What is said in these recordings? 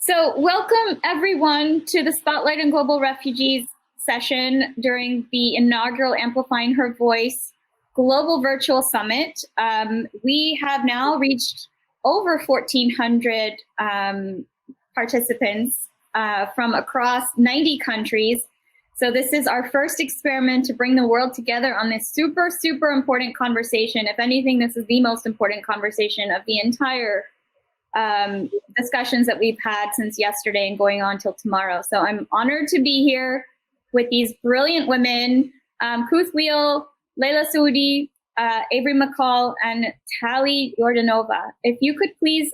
So welcome everyone to the Spotlight on Global Refugees session during the inaugural Amplifying Her Voice Global Virtual Summit. We have now reached over 1,400 participants from across 90 countries. So this is our first experiment to bring the world together on this super, super important conversation. If anything, this is the most important conversation of the entire discussions that we've had since yesterday and going on till tomorrow. So I'm honored to be here with these brilliant women, Kuth Wheel, Leila Saudi, Avery McCall, and Tali Yordanova. If you could please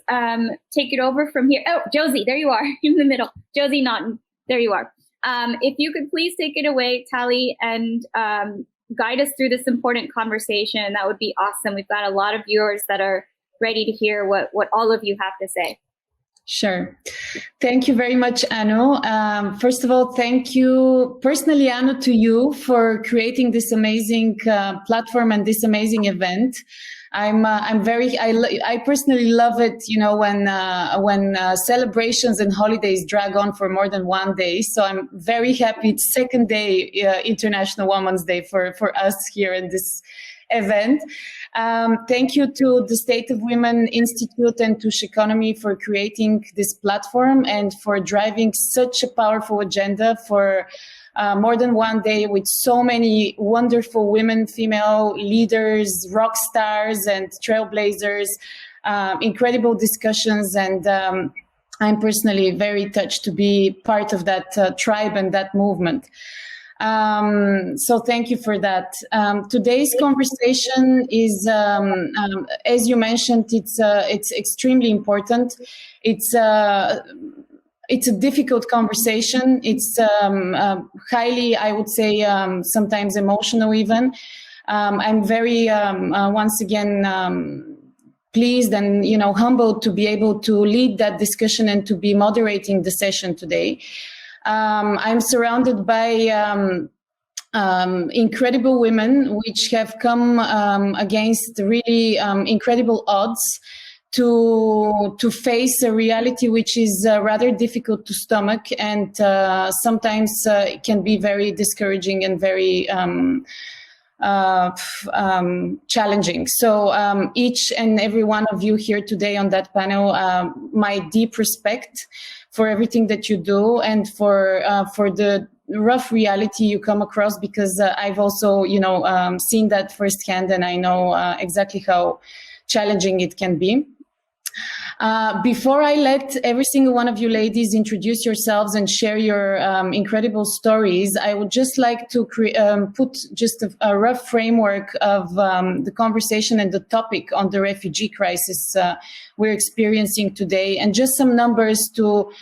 take it over from here. Oh, Josie, there you are in the middle. Josie Naughton, there you are. If you could please take it away, Tali, and guide us through this important conversation, that would be awesome. We've got a lot of viewers that are ready to hear what all of you have to say. Sure. Thank you very much, Anu. First of all, thank you personally, Anu, to you for creating this amazing platform and this amazing event. I personally love it, you know, when celebrations and holidays drag on for more than one day. So I'm very happy. It's second day, International Women's Day for us here in this event. Thank you to the State of Women Institute and to Sheconomy for creating this platform and for driving such a powerful agenda for more than one day with so many wonderful women, female leaders, rock stars and trailblazers, incredible discussions. And I'm personally very touched to be part of that tribe and that movement. So thank you for that. Today's conversation is, as you mentioned, it's extremely important. It's a difficult conversation. It's highly, I would say, sometimes emotional even. I'm very, once again, pleased and, you know, humbled to be able to lead that discussion and to be moderating the session today. I'm surrounded by incredible women which have come against really incredible odds to face a reality which is rather difficult to stomach and sometimes it can be very discouraging and very challenging. So each and every one of you here today on that panel, my deep respect for everything that you do and for the rough reality you come across, because I've also, you know, seen that firsthand and I know exactly how challenging it can be. Before I let every single one of you ladies introduce yourselves and share your incredible stories, I would just like to put just a rough framework of the conversation and the topic on the refugee crisis we're experiencing today, and just some numbers to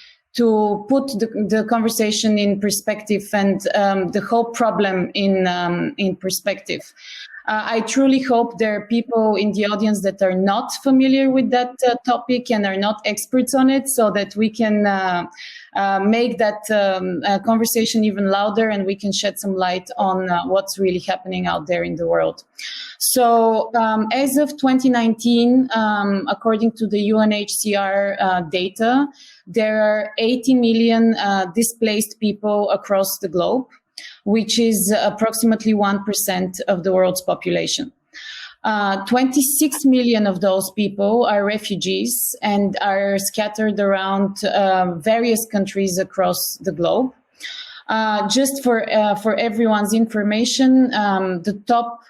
put the conversation in perspective and the whole problem in perspective. I truly hope there are people in the audience that are not familiar with that topic and are not experts on it, so that we can make that conversation even louder and we can shed some light on what's really happening out there in the world. So as of 2019, according to the UNHCR data, there are 80 million displaced people across the globe, which is approximately 1% of the world's population. 26 million of those people are refugees and are scattered around various countries across the globe. Just for everyone's information, the top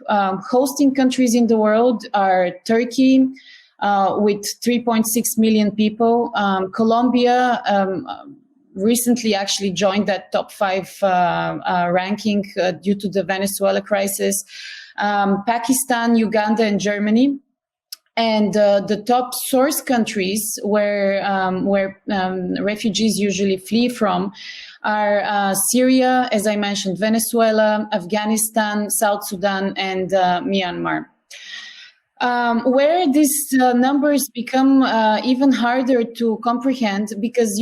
hosting countries in the world are Turkey, with 3.6 million people, Colombia, recently actually joined that top 5 ranking due to the Venezuela crisis, Pakistan, Uganda, and Germany. And the top source countries where refugees usually flee from are Syria, as I mentioned, Venezuela, Afghanistan, South Sudan, and Myanmar. Where these numbers become even harder to comprehend, because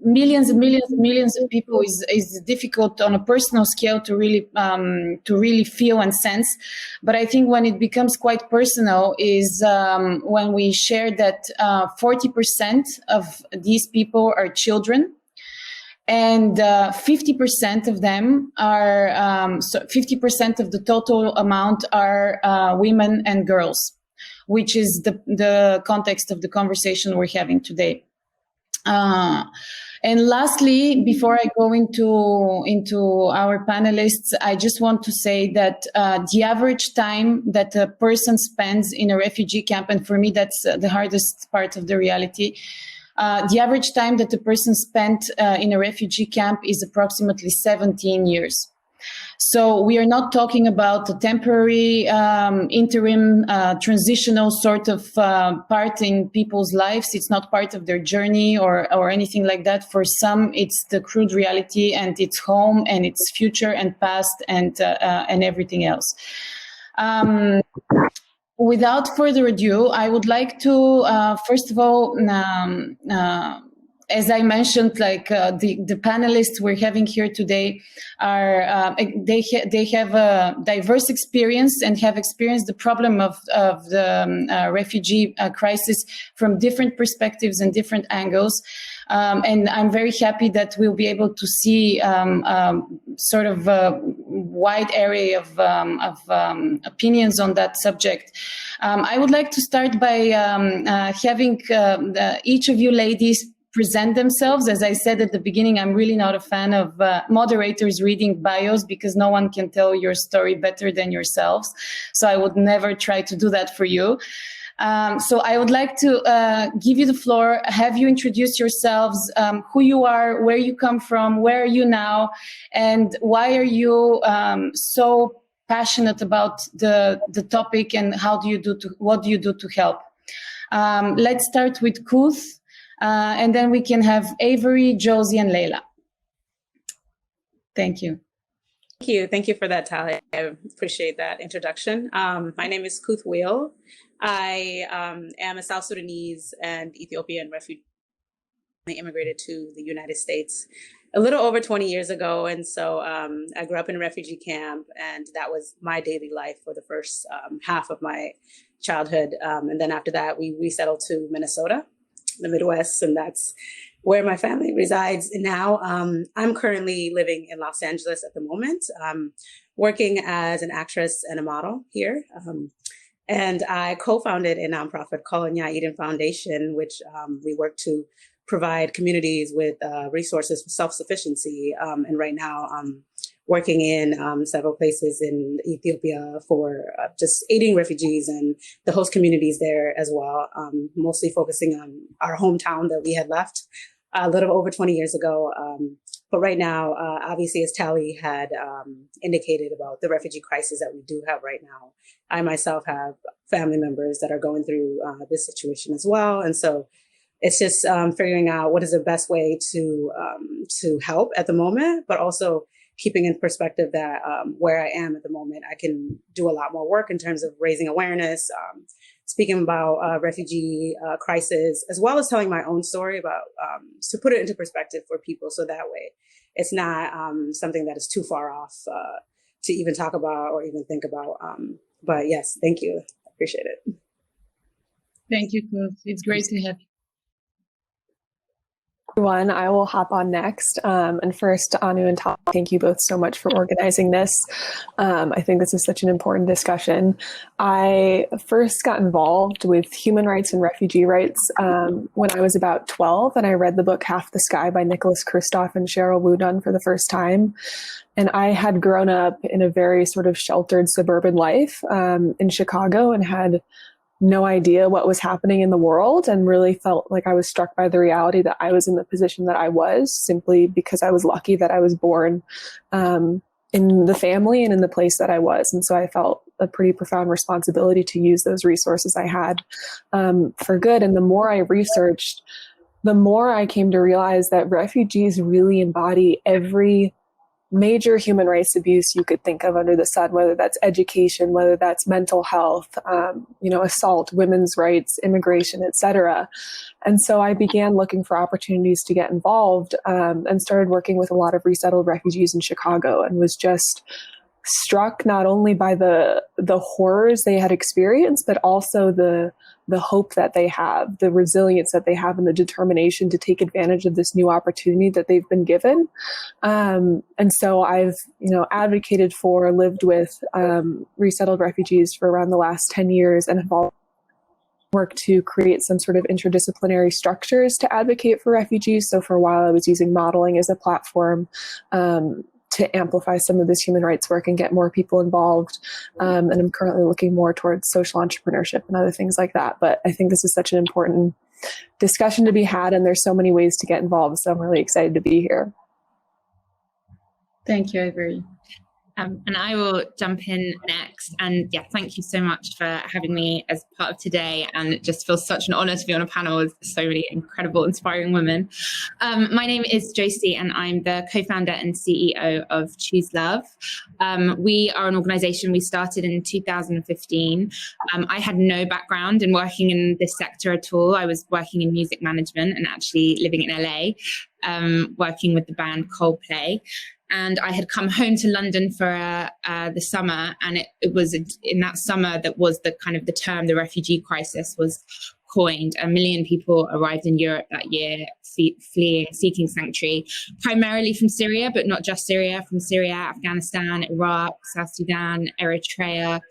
millions and millions and millions of people is difficult on a personal scale to really feel and sense. But I think when it becomes quite personal is when we share that 40% of these people are children. And 50% of them are, 50% of the total amount are women and girls, which is the context of the conversation we're having today. And lastly, before I go into our panelists, I just want to say that the average time that a person spends in a refugee camp, and for me that's the hardest part of the reality, the average time that a person spent in a refugee camp is approximately 17 years. So we are not talking about a temporary, interim, transitional sort of part in people's lives. It's not part of their journey or anything like that. For some, it's the crude reality, and it's home, and it's future and past, and everything else. Without further ado, I would like to, first of all, as I mentioned, the panelists we're having here today are they have a diverse experience and have experienced the problem of the refugee crisis from different perspectives and different angles. And I'm very happy that we'll be able to see sort of a wide array of opinions on that subject. I would like to start by having each of you ladies present themselves. As I said at the beginning, I'm really not a fan of moderators reading bios, because no one can tell your story better than yourselves. So I would never try to do that for you. So I would like to give you the floor, have you introduce yourselves, who you are, where you come from, where are you now, and why are you so passionate about the topic, and what do you do to help? Let's start with Kuth, and then we can have Avery, Josie, and Leila. Thank you. Thank you for that, Tali. I appreciate that introduction. My name is Kuth Wheel. I am a South Sudanese and Ethiopian refugee. I immigrated to the United States a little over 20 years ago. And so I grew up in a refugee camp, and that was my daily life for the first half of my childhood. And then after that, we resettled to Minnesota, the Midwest, and that's where my family resides now. I'm currently living in Los Angeles at the moment, working as an actress and a model here. And I co-founded a nonprofit called Nya Eden Foundation, which we work to provide communities with resources for self-sufficiency. And right now I'm working in several places in Ethiopia for just aiding refugees and the host communities there as well, mostly focusing on our hometown that we had left a little over 20 years ago. But right now, obviously, as Tali had indicated about the refugee crisis that we do have right now, I myself have family members that are going through this situation as well. And so it's just figuring out what is the best way to help at the moment, but also keeping in perspective that where I am at the moment, I can do a lot more work in terms of raising awareness, speaking about refugee crisis, as well as telling my own story about to put it into perspective for people. So that way it's not something that is too far off to even talk about or even think about. But yes, thank you. I appreciate it. Thank you, Kuth. It's great to have you. Everyone, I will hop on next. And first, Anu and Tal, thank you both so much for organizing this. I think this is such an important discussion. I first got involved with human rights and refugee rights when I was about 12, and I read the book Half the Sky by Nicholas Kristof and Cheryl Wudunn for the first time. And I had grown up in a very sort of sheltered suburban life in Chicago and had no idea what was happening in the world, and really felt like I was struck by the reality that I was in the position that I was simply because I was lucky that I was born in the family and in the place that I was. And so I felt a pretty profound responsibility to use those resources I had for good. And the more I researched, the more I came to realize that refugees really embody every major human rights abuse you could think of under the sun, whether that's education, whether that's mental health, assault, women's rights, immigration, etc. And so I began looking for opportunities to get involved, and started working with a lot of resettled refugees in Chicago, and was just struck not only by the horrors they had experienced, but also the hope that they have, the resilience that they have, and the determination to take advantage of this new opportunity that they've been given. And so I've, advocated for, lived with resettled refugees for around the last 10 years, and have all worked to create some sort of interdisciplinary structures to advocate for refugees. So for a while I was using modeling as a platform to amplify some of this human rights work and get more people involved. And I'm currently looking more towards social entrepreneurship and other things like that. But I think this is such an important discussion to be had, and there's so many ways to get involved. So I'm really excited to be here. Thank you, Ivory. And I will jump in next. And yeah, thank you so much for having me as part of today. And it just feels such an honor to be on a panel with so many incredible, inspiring women. My name is Josie, and I'm the co-founder and CEO of Choose Love. We are an organization we started in 2015. I had no background in working in this sector at all. I was working in music management and actually living in LA, working with the band Coldplay. And I had come home to London for the summer, and it was in that summer that was the kind of the term, the refugee crisis, was coined. 1 million people arrived in Europe that year, fleeing, seeking sanctuary, primarily from Syria, but not just Syria, from Syria, Afghanistan, Iraq, South Sudan, Eritrea,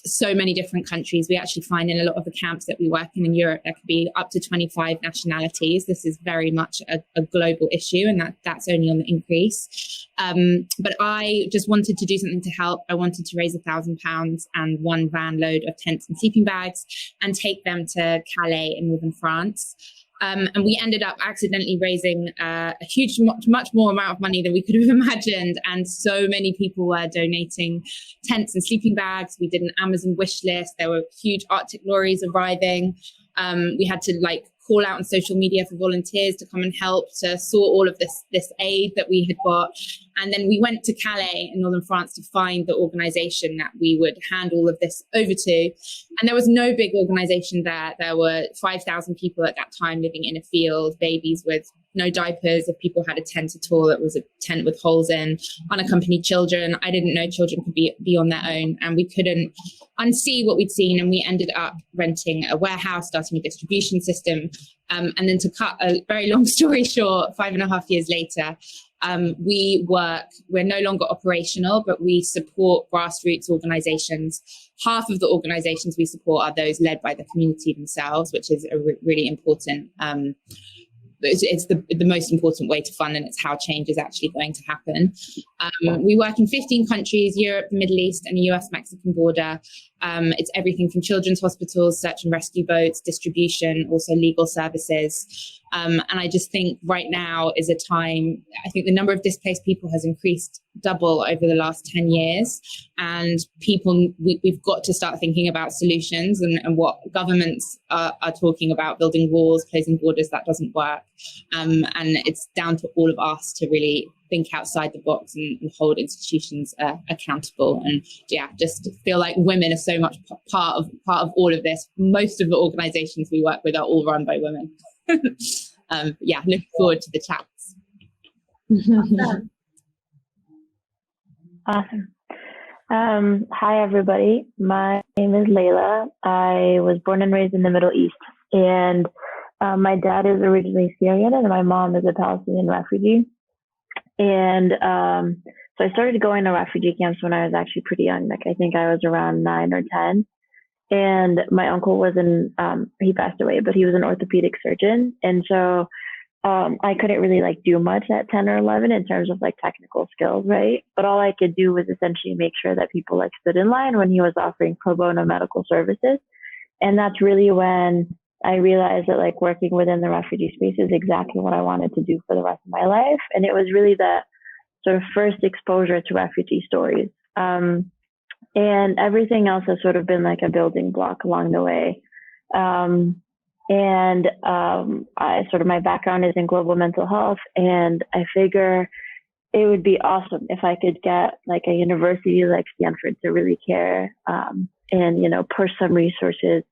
so many different countries. We actually find in a lot of the camps that we work in Europe, there could be up to 25 nationalities. This is very much a global issue, and that's only on the increase. But I just wanted to do something to help. I wanted to raise £1,000 and 1 van load of tents and sleeping bags and take them to Calais in northern France. And we ended up accidentally raising a huge, much more amount of money than we could have imagined. And so many people were donating tents and sleeping bags. We did an Amazon wish list. There were huge Arctic lorries arriving. We had to call out on social media for volunteers to come and help to sort all of this aid that we had got. And then we went to Calais in northern France to find the organization that we would hand all of this over to. And there was no big organization there. There were 5,000 people at that time living in a field, babies with no diapers. If people had a tent at all, it was a tent with holes in, unaccompanied children. I didn't know children could be on their own, and we couldn't unsee what we'd seen. And we ended up renting a warehouse, starting a distribution system. And then to cut a very long story short, 5.5 years later, we're no longer operational, but we support grassroots organizations. Half of the organizations we support are those led by the community themselves, which is a really important, it's the most important way to fund, and it's how change is actually going to happen. We work in 15 countries, Europe, the Middle East, and the US-Mexican border. It's everything from children's hospitals, search and rescue boats, distribution, also legal services. And I just think right now is a time, I think the number of displaced people has increased double over the last 10 years. And we've got to start thinking about solutions and what governments are talking about, building walls, closing borders. That doesn't work. And it's down to all of us to really think outside the box and hold institutions accountable. And yeah, just feel like women are so much part of all of this. Most of the organizations we work with are all run by women. Looking forward to the chats. Awesome. Hi, everybody. My name is Layla. I was born and raised in the Middle East, and my dad is originally Syrian, and my mom is a Palestinian refugee. And so I started going to refugee camps when I was actually pretty young. I think I was around 9 or 10. And my uncle he passed away, but he was an orthopedic surgeon. And so I couldn't really do much at 10 or 11 in terms of technical skills, right? But all I could do was essentially make sure that people stood in line when he was offering pro bono medical services. And that's really when I realized that working within the refugee space is exactly what I wanted to do for the rest of my life. And it was really the sort of first exposure to refugee stories. And everything else has sort of been a building block along the way. My background is in global mental health, and I figure it would be awesome if I could get like a university like Stanford to really care and, you know, push some resources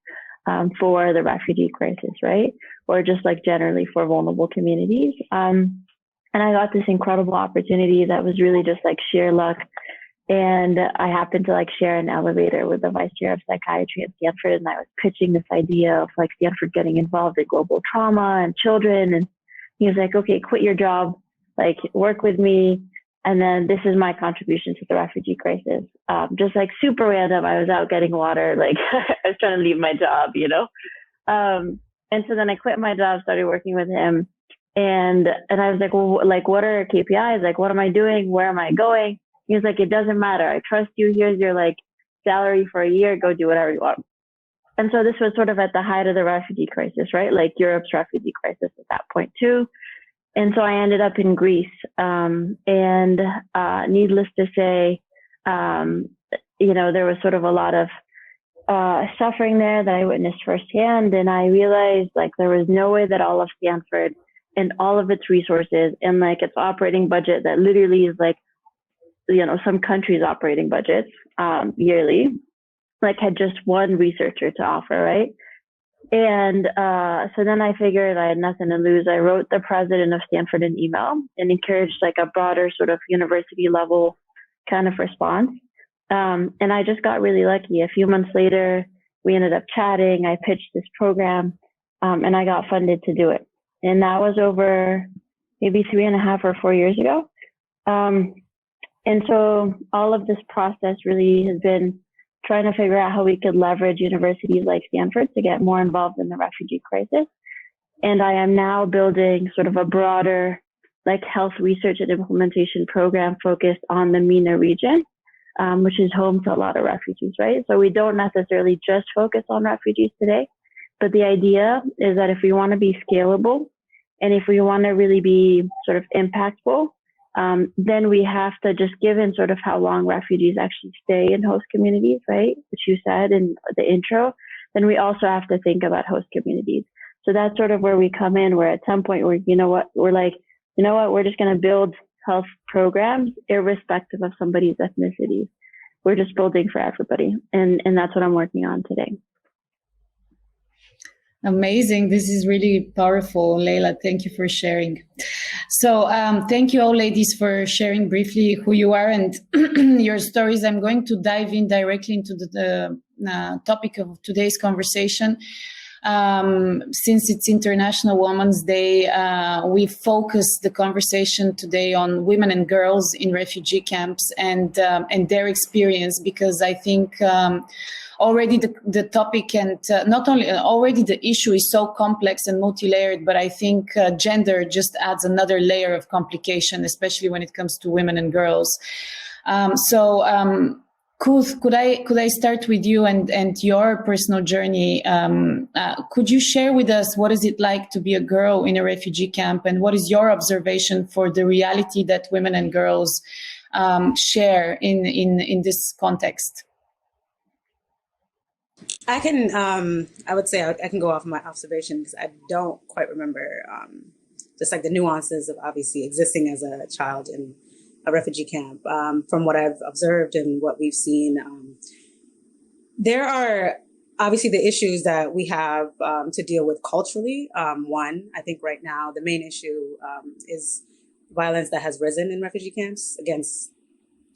for the refugee crisis, right? Or just like generally for vulnerable communities. And I got this incredible opportunity that was really just like sheer luck. And I happened to like share an elevator with the vice chair of psychiatry at Stanford. And I was pitching this idea of like Stanford getting involved in global trauma and children. And he was like, okay, quit your job, like work with me. And then this is my contribution to the refugee crisis. Just like super random. I was out getting water. Like I was trying to leave my job, you know? And so then I quit my job, started working with him. And I was like, well, like, what are KPIs? Like, what am I doing? Where am I going? He was like, it doesn't matter. I trust you. Here's your like salary for a year. Go do whatever you want. And so this was sort of at the height of the refugee crisis, right? Like Europe's refugee crisis at that point too. And so I ended up in Greece. And needless to say, you know, there was sort of a lot of suffering there that I witnessed firsthand. And I realized like there was no way that all of Stanford and all of its resources and like its operating budget that literally is like, you know, some countries' operating budgets yearly, like had just one researcher to offer, right? And so then I figured I had nothing to lose. I wrote the president of Stanford an email and encouraged like a broader sort of university level kind of response. And I just got really lucky. A few months later, we ended up chatting. I pitched this program and I got funded to do it. And that was over maybe 3.5 or 4 years ago. And so all of this process really has been trying to figure out how we could leverage universities like Stanford to get more involved in the refugee crisis. And I am now building sort of a broader like health research and implementation program focused on the MENA region, which is home to a lot of refugees, right? So we don't necessarily just focus on refugees today, but the idea is that if we want to be scalable and if we want to really be sort of impactful, then we have to just given sort of how long refugees actually stay in host communities, right? Which you said in the intro, then we also have to think about host communities. So that's sort of where we come in, where at some point we're, you know what, we're like, you know what, we're just going to build health programs irrespective of somebody's ethnicity. We're just building for everybody. And that's what I'm working on today. Amazing. This is really powerful, Leila. Thank you for sharing. So thank you all ladies for sharing briefly who you are and your stories. I'm going to dive in directly into the topic of today's conversation. Since it's International Women's Day, we focus the conversation today on women and girls in refugee camps and their experience, because I think already the topic and not only already the issue is so complex and multi-layered, but I think gender just adds another layer of complication, especially when it comes to women and girls. Kuth, could I start with you and your personal journey? Could you share with us what is it like to be a girl in a refugee camp, and what is your observation for the reality that women and girls share in this context? I can, I would say I can go off my observation because I don't quite remember just like the nuances of obviously existing as a child in a refugee camp. From what I've observed and what we've seen, there are obviously the issues that we have to deal with culturally. One, I think right now the main issue is violence that has risen in refugee camps against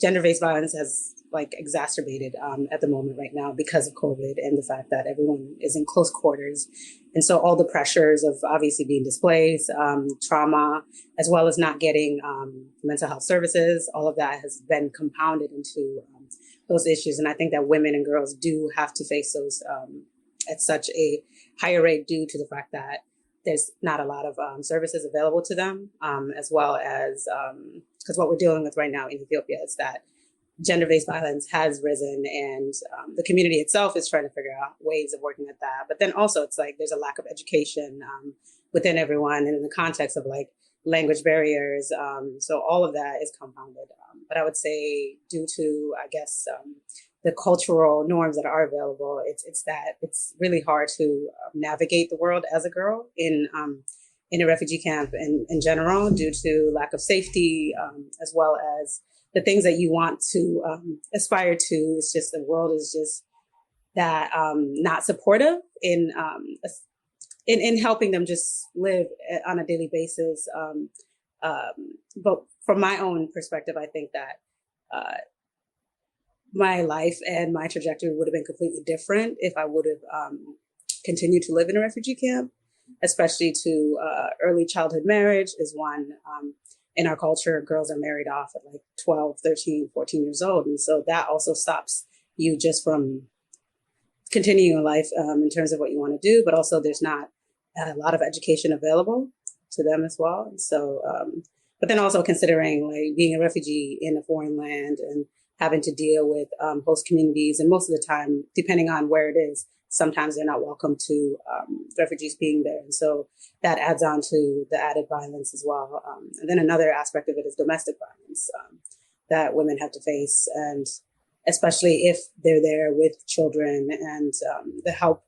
gender-based violence has like exacerbated at the moment right now because of COVID and the fact that everyone is in close quarters. And so all the pressures of obviously being displaced, trauma, as well as not getting mental health services, all of that has been compounded into those issues. And I think that women and girls do have to face those at such a higher rate due to the fact that there's not a lot of services available to them, as well as, because what we're dealing with right now in Ethiopia is that gender-based violence has risen, and the community itself is trying to figure out ways of working at that. But then also it's like there's a lack of education within everyone, and in the context of like language barriers. So all of that is compounded. But I would say due to, I guess, the cultural norms that are available, it's that it's really hard to navigate the world as a girl in in a refugee camp in general due to lack of safety, as well as the things that you want to aspire to. It's just the world is just that not supportive in helping them just live on a daily basis. But from my own perspective, I think that my life and my trajectory would have been completely different if I would have continued to live in a refugee camp, especially to early childhood marriage is one. In our culture, girls are married off at like 12, 13, 14 years old. And so that also stops you just from continuing your life in terms of what you want to do, but also there's not a lot of education available to them as well. And so, but then also considering like being a refugee in a foreign land and having to deal with host communities. And most of the time, depending on where it is, sometimes they're not welcome to refugees being there. And so that adds on to the added violence as well. And then another aspect of it is domestic violence that women have to face. And especially if they're there with children and the help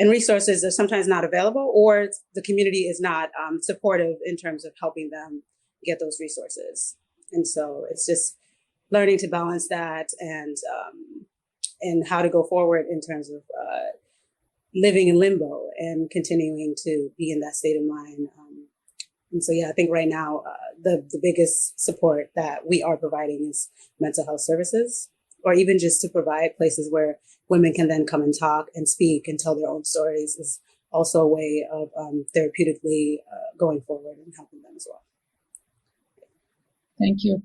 and resources are sometimes not available, or the community is not supportive in terms of helping them get those resources. And so it's just learning to balance that and how to go forward in terms of living in limbo and continuing to be in that state of mind. And so, yeah, I think right now, the biggest support that we are providing is mental health services, or even just to provide places where women can then come and talk and speak and tell their own stories is also a way of therapeutically going forward and helping them as well. Thank you.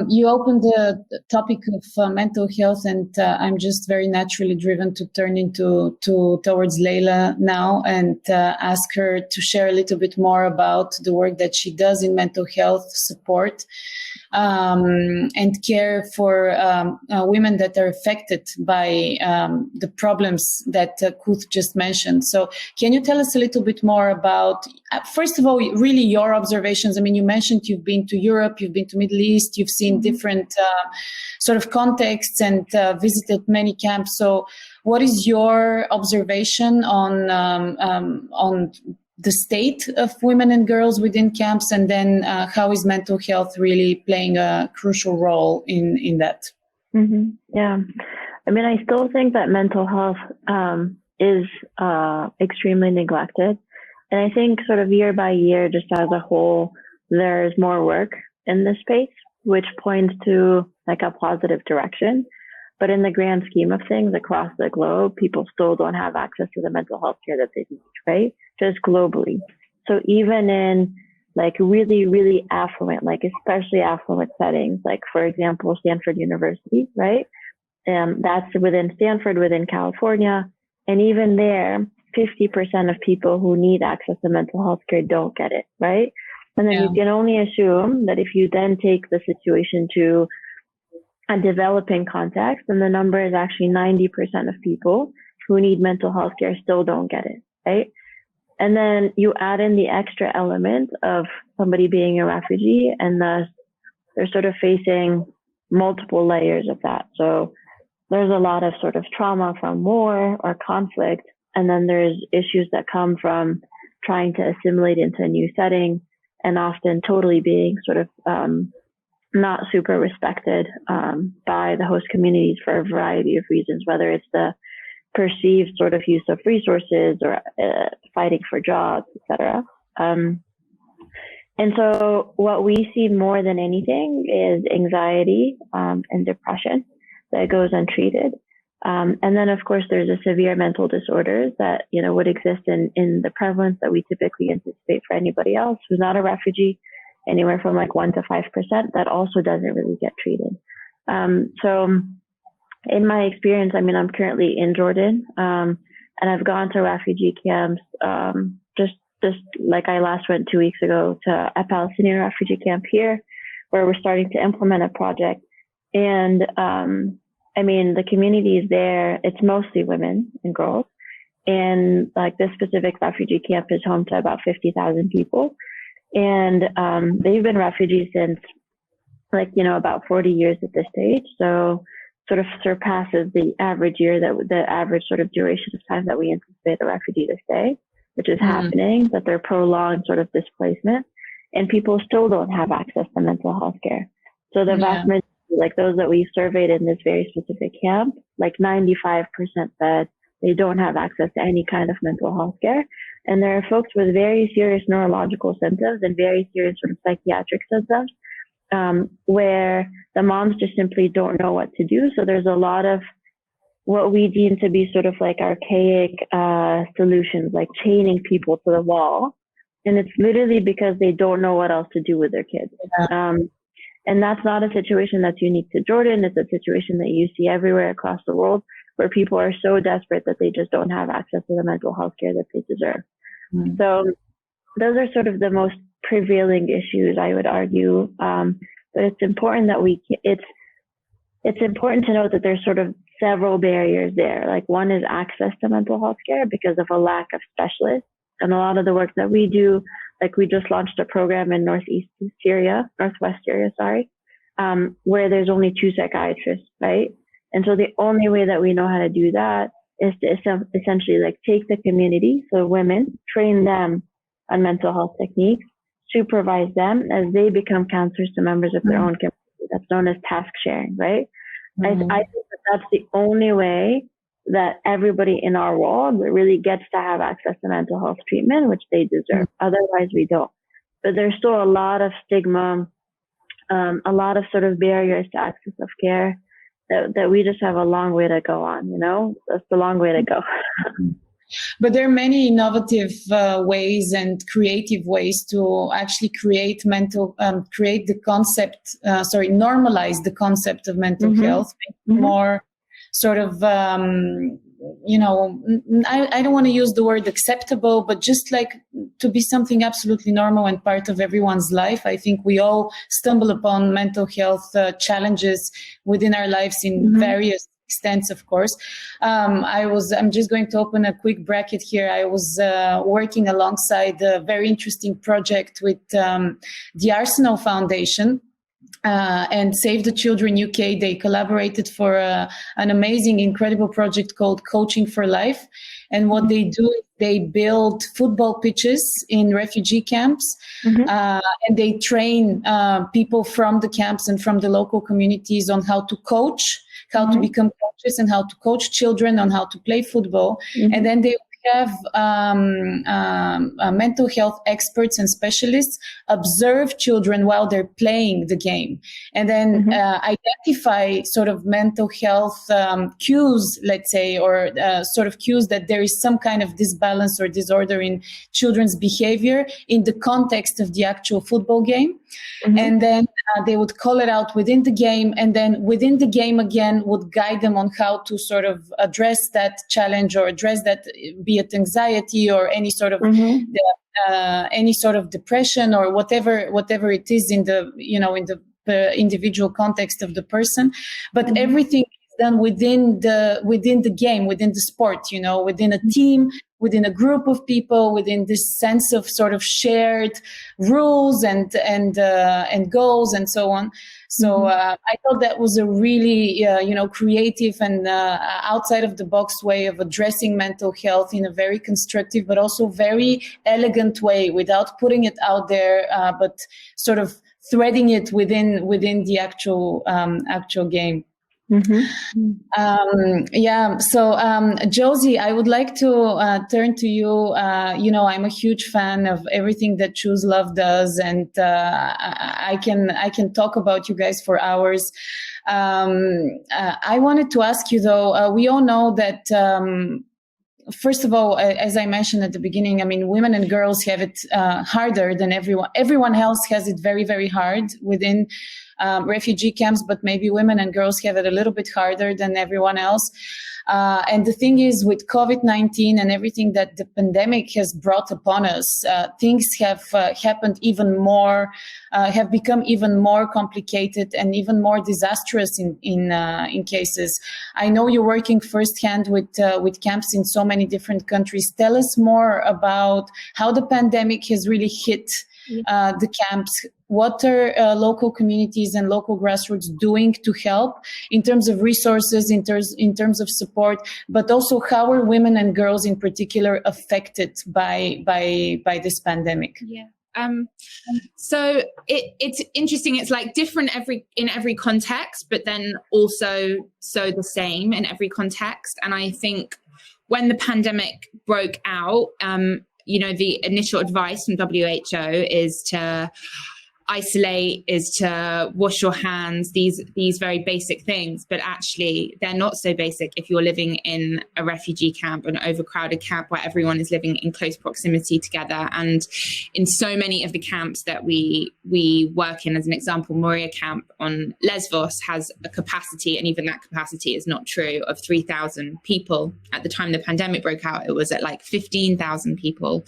You opened the topic of mental health, and I'm just very naturally driven to turn towards Leila now and ask her to share a little bit more about the work that she does in mental health support and care for women that are affected by the problems that Kuth just mentioned. So can you tell us a little bit more about, first of all, really your observations? I mean, you mentioned you've been to Europe, you've been to Middle East, you've seen different sort of contexts and visited many camps. So what is your observation on the state of women and girls within camps, and then how is mental health really playing a crucial role in that? Mm-hmm. Yeah. I mean, I still think that mental health is extremely neglected. And I think sort of year by year, just as a whole, there's more work in this space, which points to like a positive direction. But in the grand scheme of things across the globe, people still don't have access to the mental health care that they need, right? Just globally. So even in like really, really affluent, like especially affluent settings, like for example, Stanford University, right? That's within Stanford, within California. And even there, 50% of people who need access to mental health care don't get it, right? And then you can only assume that if you then take the situation to a developing context, then the number is actually 90% of people who need mental health care still don't get it, right? And then you add in the extra element of somebody being a refugee, and thus they're sort of facing multiple layers of that. So there's a lot of sort of trauma from war or conflict, and then there's issues that come from trying to assimilate into a new setting, and often totally being sort of not super respected by the host communities for a variety of reasons, whether it's the perceived sort of use of resources or fighting for jobs, etc. And so what we see more than anything is anxiety and depression that goes untreated. And then, of course, there's a severe mental disorders that, you know, would exist in the prevalence that we typically anticipate for anybody else who's not a refugee, anywhere from like 1% to 5%, that also doesn't really get treated. So in my experience, I mean, I'm currently in Jordan, and I've gone to refugee camps, just like I last went 2 weeks ago to a Palestinian refugee camp here, where we're starting to implement a project. And, I mean, the community is there. It's mostly women and girls. And like this specific refugee camp is home to about 50,000 people. And they've been refugees since like, you know, about 40 years at this stage. So sort of surpasses the average year, that the average sort of duration of time that we anticipate a refugee to stay. which is happening, that they're prolonged sort of displacement, and people still don't have access to mental health care. So the vast majority, like those that we surveyed in this very specific camp, like 95% said they don't have access to any kind of mental health care. And there are folks with very serious neurological symptoms and very serious sort of psychiatric symptoms, where the moms just simply don't know what to do. So there's a lot of what we deem to be sort of like archaic solutions, like chaining people to the wall. And it's literally because they don't know what else to do with their kids. And that's not a situation that's unique to Jordan. It's a situation that you see everywhere across the world, where people are so desperate that they just don't have access to the mental health care that they deserve. So those are sort of the most prevailing issues, I would argue. But it's important that it's important to note that there's sort of several barriers there. Like one is access to mental health care because of a lack of specialists. And a lot of the work that we do, like we just launched a program in northwest Syria, where there's only 2 psychiatrists, right? And so the only way that we know how to do that is to essentially like take the community, so women, train them on mental health techniques, supervise them as they become counselors to members of their own community. That's known as task sharing, right? I think that's the only way that everybody in our world really gets to have access to mental health treatment, which they deserve. Otherwise, we don't. But there's still a lot of stigma, a lot of sort of barriers to access of care that we just have a long way to go on, That's the long way to go. But there are many innovative ways and creative ways to actually create the concept, normalize the concept of mental health, make it more sort of, I don't want to use the word acceptable, but just like to be something absolutely normal and part of everyone's life. I think we all stumble upon mental health challenges within our lives in various extents, of course. I'm just going to open a quick bracket here. I was working alongside a very interesting project with the Arsenal Foundation and Save the Children UK. They collaborated for an amazing, incredible project called Coaching for Life. And what they do is they build football pitches in refugee camps, and they train people from the camps and from the local communities on how to coach, how to become coaches, and how to coach children on how to play football. And then they have mental health experts and specialists observe children while they're playing the game, and then identify sort of mental health cues, let's say, or sort of cues that there is some kind of disbalance or disorder in children's behavior in the context of the actual football game. And then they would call it out within the game, and then within the game again would guide them on how to sort of address that challenge or address that, be it anxiety or any sort of any sort of depression or whatever it is in the in the individual context of the person. But everything is done within the game, within the sport, within a team, within a group of people, within this sense of sort of shared rules and goals and so on. So I thought that was a really, creative and outside of the box way of addressing mental health in a very constructive, but also very elegant way, without putting it out there, but sort of threading it within the actual game. So Josie, I would like to turn to you. I'm a huge fan of everything that Choose Love does, and I can talk about you guys for hours. I wanted to ask you though, we all know that first of all, as I mentioned at the beginning, I mean, women and girls have it harder than everyone. Everyone else has it very, very hard within refugee camps, but maybe women and girls have it a little bit harder than everyone else. And the thing is, with COVID-19 and everything that the pandemic has brought upon us, things have happened even more, have become even more complicated and even more disastrous in cases. I know you're working firsthand with camps in so many different countries. Tell us more about how the pandemic has really hit the camps? What are local communities and local grassroots doing to help in terms of resources, in terms of support, but also how are women and girls in particular affected by this pandemic? Yeah. So it's interesting. It's like different in every context, but then also so the same in every context. And I think when the pandemic broke out, the initial advice from WHO is to isolate, is to wash your hands, these very basic things, but actually they're not so basic if you're living in a refugee camp, an overcrowded camp where everyone is living in close proximity together. And in so many of the camps that we work in, as an example, Moria camp on Lesvos has a capacity, and even that capacity is not true, of 3,000 people. At the time the pandemic broke out, it was at like 15,000 people.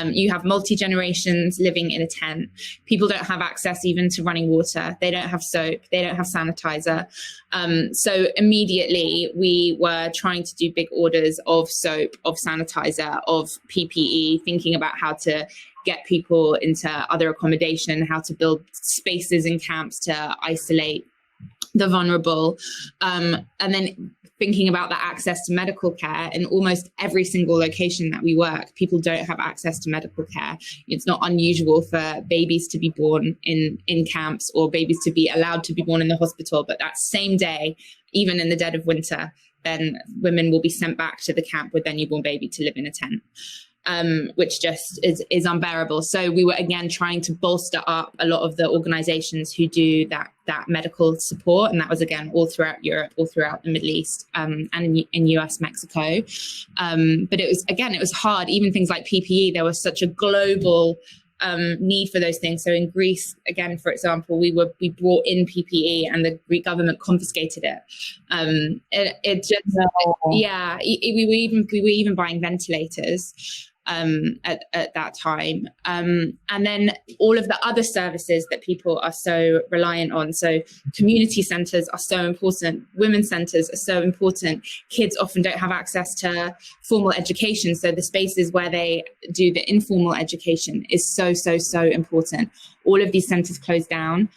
You have multi-generations living in a tent. People don't have access even to running water. They don't have soap. They don't have sanitizer. So immediately we were trying to do big orders of soap, of sanitizer, of PPE, thinking about how to get people into other accommodation, how to build spaces in camps to isolate the vulnerable. And then thinking about the access to medical care. In almost every single location that we work, people don't have access to medical care. It's not unusual for babies to be born in camps, or babies to be allowed to be born in the hospital. But that same day, even in the dead of winter, then women will be sent back to the camp with their newborn baby to live in a tent. Which just is unbearable. So we were again trying to bolster up a lot of the organizations who do that medical support, and that was again all throughout Europe, all throughout the Middle East, and in US, Mexico. But it was hard. Even things like PPE, there was such a global need for those things. So in Greece, again, for example, we brought in PPE and the Greek government confiscated it. We were even buying ventilators at that time. And then all of the other services that people are so reliant on. So community centers are so important. Women's centers are so important. Kids often don't have access to formal education. So the spaces where they do the informal education is so, so, so important. All of these centers closed down.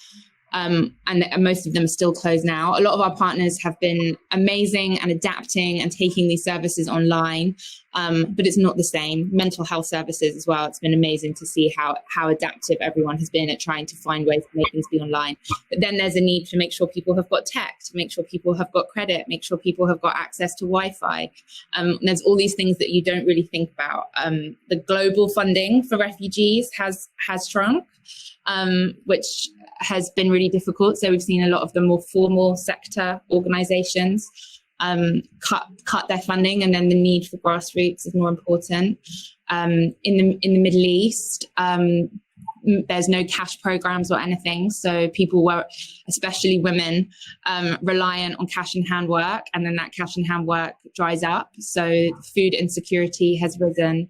And most of them are still closed now. A lot of our partners have been amazing and adapting and taking these services online, but it's not the same. Mental health services as well. It's been amazing to see how adaptive everyone has been at trying to find ways to make things be online. But then there's a need to make sure people have got tech, to make sure people have got credit, make sure people have got access to Wi-Fi. There's all these things that you don't really think about. The global funding for refugees has shrunk, which has been really difficult. So we've seen a lot of the more formal sector organizations cut their funding, and then the need for grassroots is more important. In the Middle East, there's no cash programs or anything. So people were, especially women, reliant on cash in hand work, and then that cash in hand work dries up. So food insecurity has risen.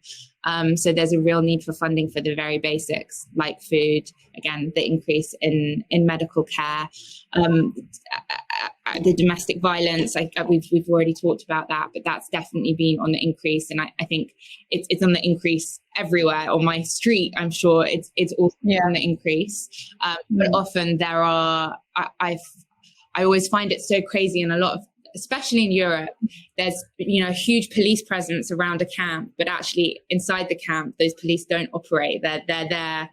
So there's a real need for funding for the very basics, like food, again, the increase in medical care, the domestic violence. We've already talked about that, but that's definitely been on the increase. And I think it's on the increase everywhere. On my street, I'm sure it's also on the increase. But often there are, I always find it so crazy, and a lot of, especially in Europe, there's a huge police presence around a camp, but actually inside the camp, those police don't operate. They're there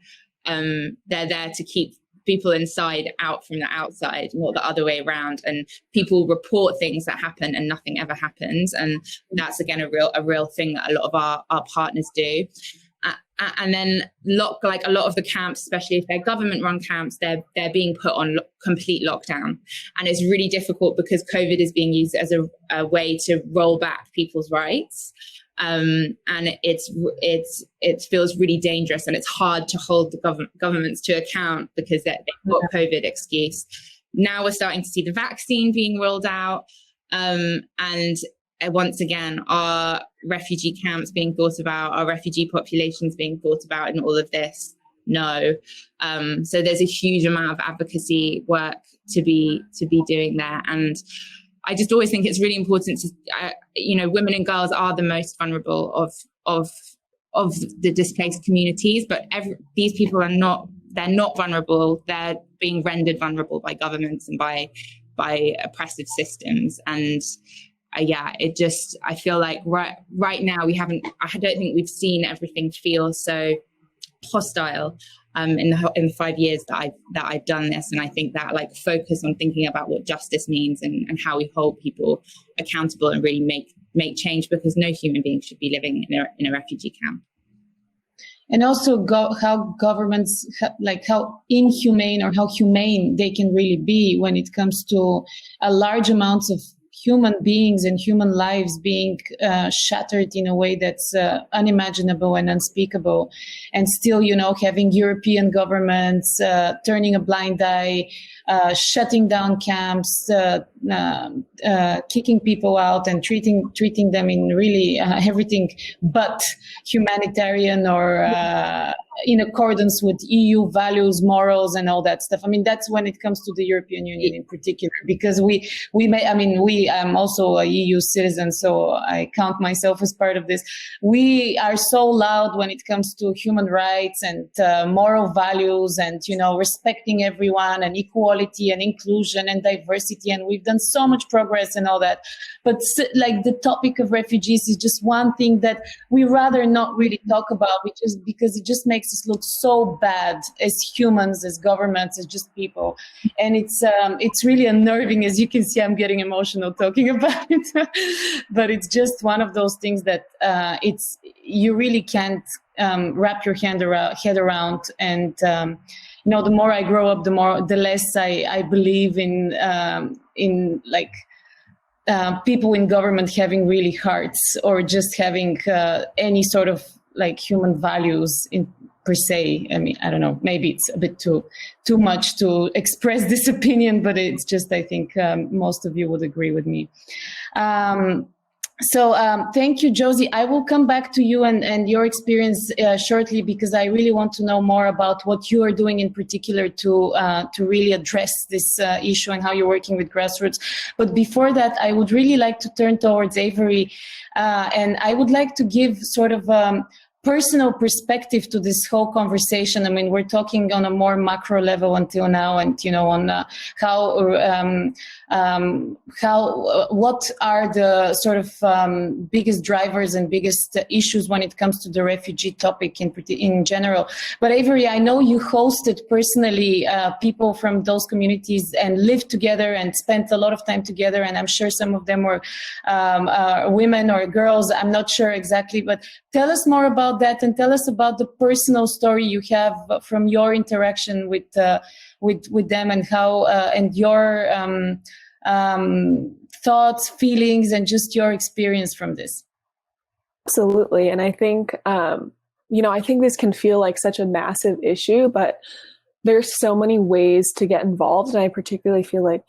to keep people inside out from the outside, not the other way around. And people report things that happen and nothing ever happens. And that's again a real thing that a lot of our partners do. And then like a lot of the camps, especially if they're government-run camps, they're being put on complete lockdown. And it's really difficult because COVID is being used as a way to roll back people's rights. And it feels really dangerous, and it's hard to hold the governments to account because they've got COVID excuse. Now we're starting to see the vaccine being rolled out. And once again, our refugee camps being thought about, our refugee populations being thought about in all of this? No. So there's a huge amount of advocacy work to be doing there. And I just always think it's really important to, women and girls are the most vulnerable of the displaced communities, but these people they're not vulnerable. They're being rendered vulnerable by governments and by oppressive systems. And I feel like right now I don't think we've seen everything feel so hostile in the 5 years that I've done this. And I think that like focus on thinking about what justice means and how we hold people accountable and really make change, because no human being should be living in a refugee camp. And also how governments, like how inhumane or how humane they can really be when it comes to a large amounts of human beings and human lives being shattered in a way that's unimaginable and unspeakable. And still, having European governments turning a blind eye, shutting down camps, kicking people out and treating them in really everything but humanitarian or in accordance with EU values, morals, and all that stuff. I mean, that's when it comes to the European Union in particular, because I'm also a EU citizen, so I count myself as part of this. We are so loud when it comes to human rights and moral values and, respecting everyone and equality and inclusion and diversity. And we've done so much progress and all that. But like the topic of refugees is just one thing that we rather not really talk about, because it just makes us look so bad as humans, as governments, as just people. And it's really unnerving. As you can see, I'm getting emotional talking about it. But it's just one of those things that you really can't wrap your head around. And the more I grow up, the less I believe in people in government having really hearts or just having any sort of like human values per se. I mean, I don't know, maybe it's a bit too much to express this opinion, but it's just, I think most of you would agree with me. So thank you, Josie. I will come back to you and your experience shortly, because I really want to know more about what you are doing in particular to really address this issue and how you're working with grassroots. But before that, I would really like to turn towards Avery, and I would like to give sort of personal perspective to this whole conversation. I mean, we're talking on a more macro level until now, and on what are the sort of biggest drivers and biggest issues when it comes to the refugee topic in general. But Avery, I know you hosted personally people from those communities and lived together and spent a lot of time together, and I'm sure some of them were women or girls. I'm not sure exactly, but tell us more about that, and tell us about the personal story you have from your interaction with them, and how and your thoughts, feelings, and just your experience from this. Absolutely. And I think, I think this can feel like such a massive issue, but there's so many ways to get involved. And I particularly feel like,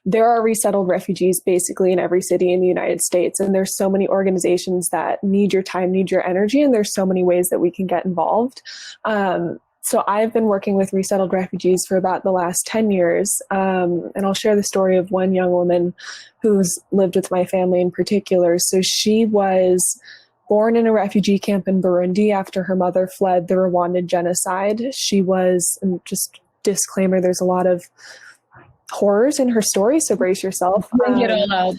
there are resettled refugees basically in every city in the United States. And there's so many organizations that need your time, need your energy. And there's so many ways that we can get involved. So I've been working with resettled refugees for about the last 10 years. And I'll share the story of one young woman who's lived with my family in particular. So she was born in a refugee camp in Burundi after her mother fled the Rwandan genocide. She was, and just disclaimer, there's a lot of horrors in her story, so brace yourself. Bring it all out.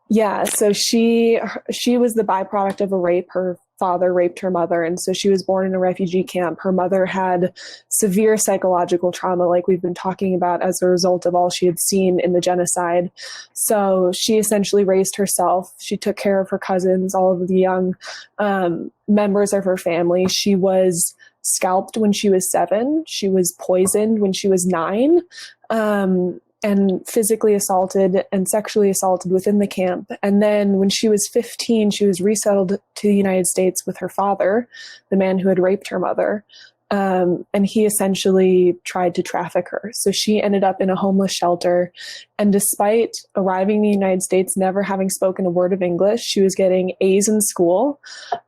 Yeah, so she was the byproduct of a rape. Her father raped her mother, and so she was born in a refugee camp. Her mother had severe psychological trauma, like we've been talking about, as a result of all she had seen in the genocide. So she essentially raised herself. She took care of her cousins, all of the young members of her family. She was scalped when she was 7. She was poisoned when she was 9. And physically assaulted and sexually assaulted within the camp. And then when she was 15, she was resettled to the United States with her father, the man who had raped her mother. And he essentially tried to traffic her. So she ended up in a homeless shelter. And despite arriving in the United States, never having spoken a word of English, she was getting A's in school.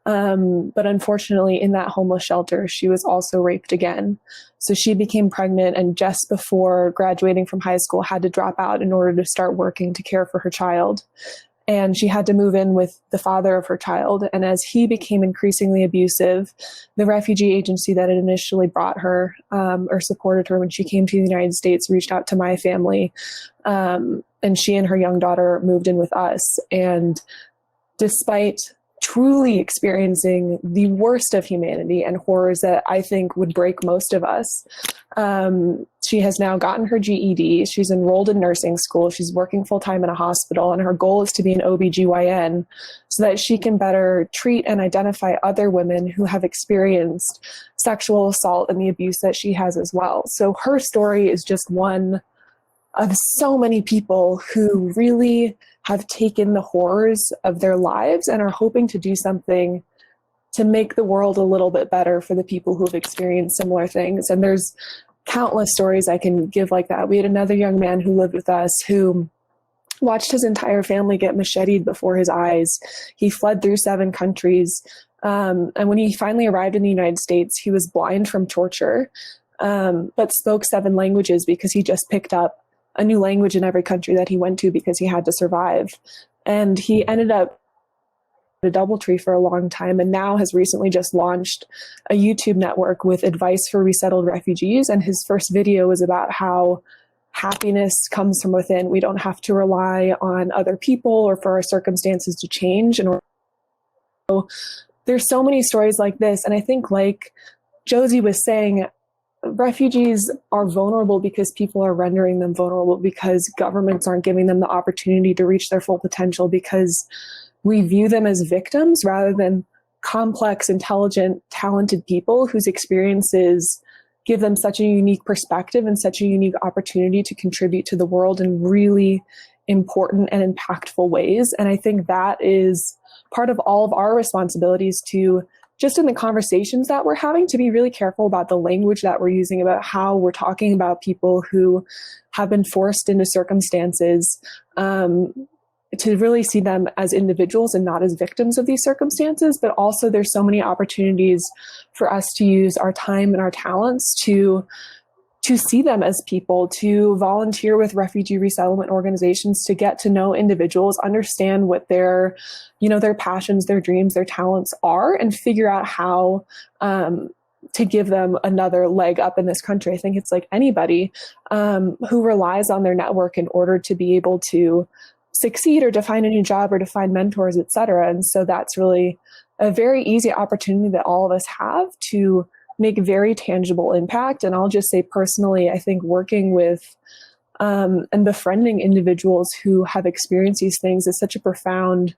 But unfortunately, in that homeless shelter, she was also raped again. So she became pregnant, and just before graduating from high school had to drop out in order to start working to care for her child. and she had to move in with the father of her child. And as he became increasingly abusive, the refugee agency that had initially brought her or supported her when she came to the United States reached out to my family. And she and her young daughter moved in with us. And despite truly experiencing the worst of humanity and horrors that I think would break most of us, she has now gotten her GED. She's enrolled in nursing school. She's working full-time in a hospital, and her goal is to be an OBGYN so that she can better treat and identify other women who have experienced sexual assault and the abuse that she has as well. So her story is just one of so many people who really have taken the horrors of their lives and are hoping to do something to make the world a little bit better for the people who have experienced similar things. And there's countless stories I can give like that. We had another young man who lived with us who watched his entire family get macheted before his eyes. He fled through 7 countries. And when he finally arrived in the United States, he was blind from torture, but spoke 7 languages because he just picked up a new language in every country that he went to because he had to survive. And he ended up a DoubleTree for a long time, and now has recently just launched a YouTube network with advice for resettled refugees. And his first video is about how happiness comes from within. We don't have to rely on other people or for our circumstances to change. And so there's so many stories like this. And I think, like Josie was saying, refugees are vulnerable because people are rendering them vulnerable, because governments aren't giving them the opportunity to reach their full potential, because we view them as victims rather than complex, intelligent, talented people whose experiences give them such a unique perspective and such a unique opportunity to contribute to the world in really important and impactful ways. And I think that is part of all of our responsibilities to, just in the conversations that we're having, to be really careful about the language that we're using, about how we're talking about people who have been forced into circumstances, to really see them as individuals and not as victims of these circumstances. But also there's so many opportunities for us to use our time and our talents to see them as people, to volunteer with refugee resettlement organizations, to get to know individuals, understand what their passions, their dreams, their talents are, and figure out how to give them another leg up in this country. I think it's like anybody who relies on their network in order to be able to succeed or to find a new job or to find mentors, et cetera. And so that's really a very easy opportunity that all of us have to make very tangible impact. And I'll just say personally, I think working with and befriending individuals who have experienced these things is such a profound,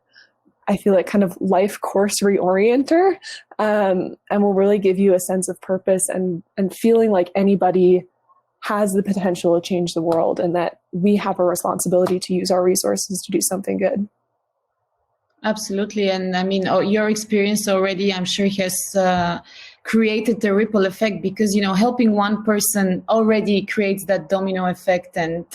I feel like, kind of life course reorienter, and will really give you a sense of purpose and feeling like anybody has the potential to change the world, and that we have a responsibility to use our resources to do something good. Absolutely. And I mean, your experience already, I'm sure, has created the ripple effect, because, helping one person already creates that domino effect. And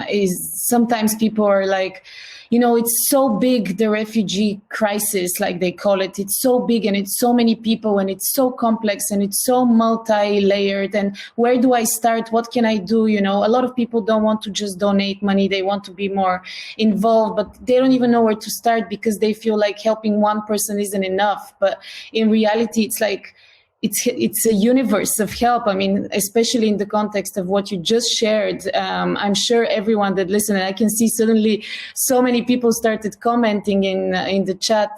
is sometimes people are like, it's so big, the refugee crisis, like they call it. It's so big, and it's so many people, and it's so complex, and it's so multi-layered. And where do I start? What can I do? A lot of people don't want to just donate money. They want to be more involved, but they don't even know where to start because they feel like helping one person isn't enough. But in reality, it's like, it's a universe of help. I mean, especially in the context of what you just shared. I'm sure everyone that listened, I can see suddenly so many people started commenting in the chat.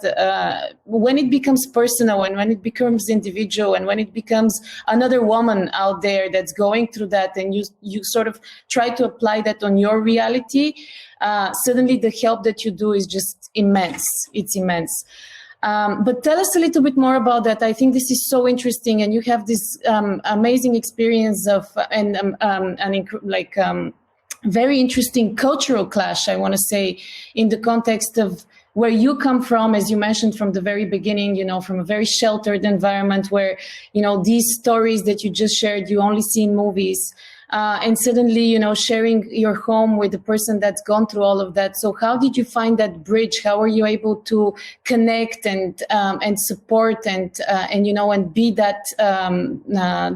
When it becomes personal, and when it becomes individual, and when it becomes another woman out there that's going through that, and you sort of try to apply that on your reality, suddenly the help that you do is just immense. It's immense. But tell us a little bit more about that. I think this is so interesting, and you have this amazing experience of very interesting cultural clash, I want to say, in the context of where you come from, as you mentioned from the very beginning, from a very sheltered environment where, these stories that you just shared, you only see in movies. And suddenly, sharing your home with the person that's gone through all of that. So how did you find that bridge? How are you able to connect and support and be that,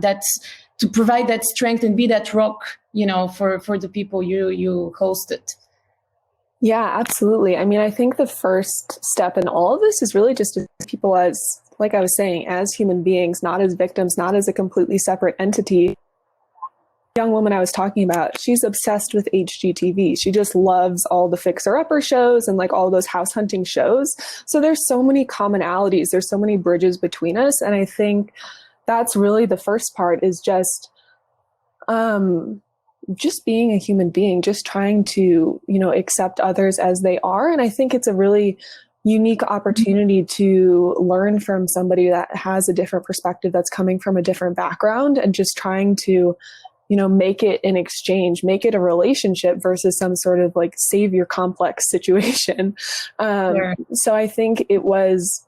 that's to provide that strength and be that rock, for the people you hosted? Yeah, absolutely. I mean, I think the first step in all of this is really just to see people as, like I was saying, as human beings, not as victims, not as a completely separate entity. The young woman I was talking about, she's obsessed with HGTV. She just loves all the fixer-upper shows and like all those house hunting shows. So there's so many commonalities. There's so many bridges between us. And I think that's really the first part, is just being a human being, just trying to, accept others as they are. And I think it's a really unique opportunity to learn from somebody that has a different perspective, that's coming from a different background, and just trying to, make it an exchange, make it a relationship versus some sort of like savior complex situation. Sure. So I think it's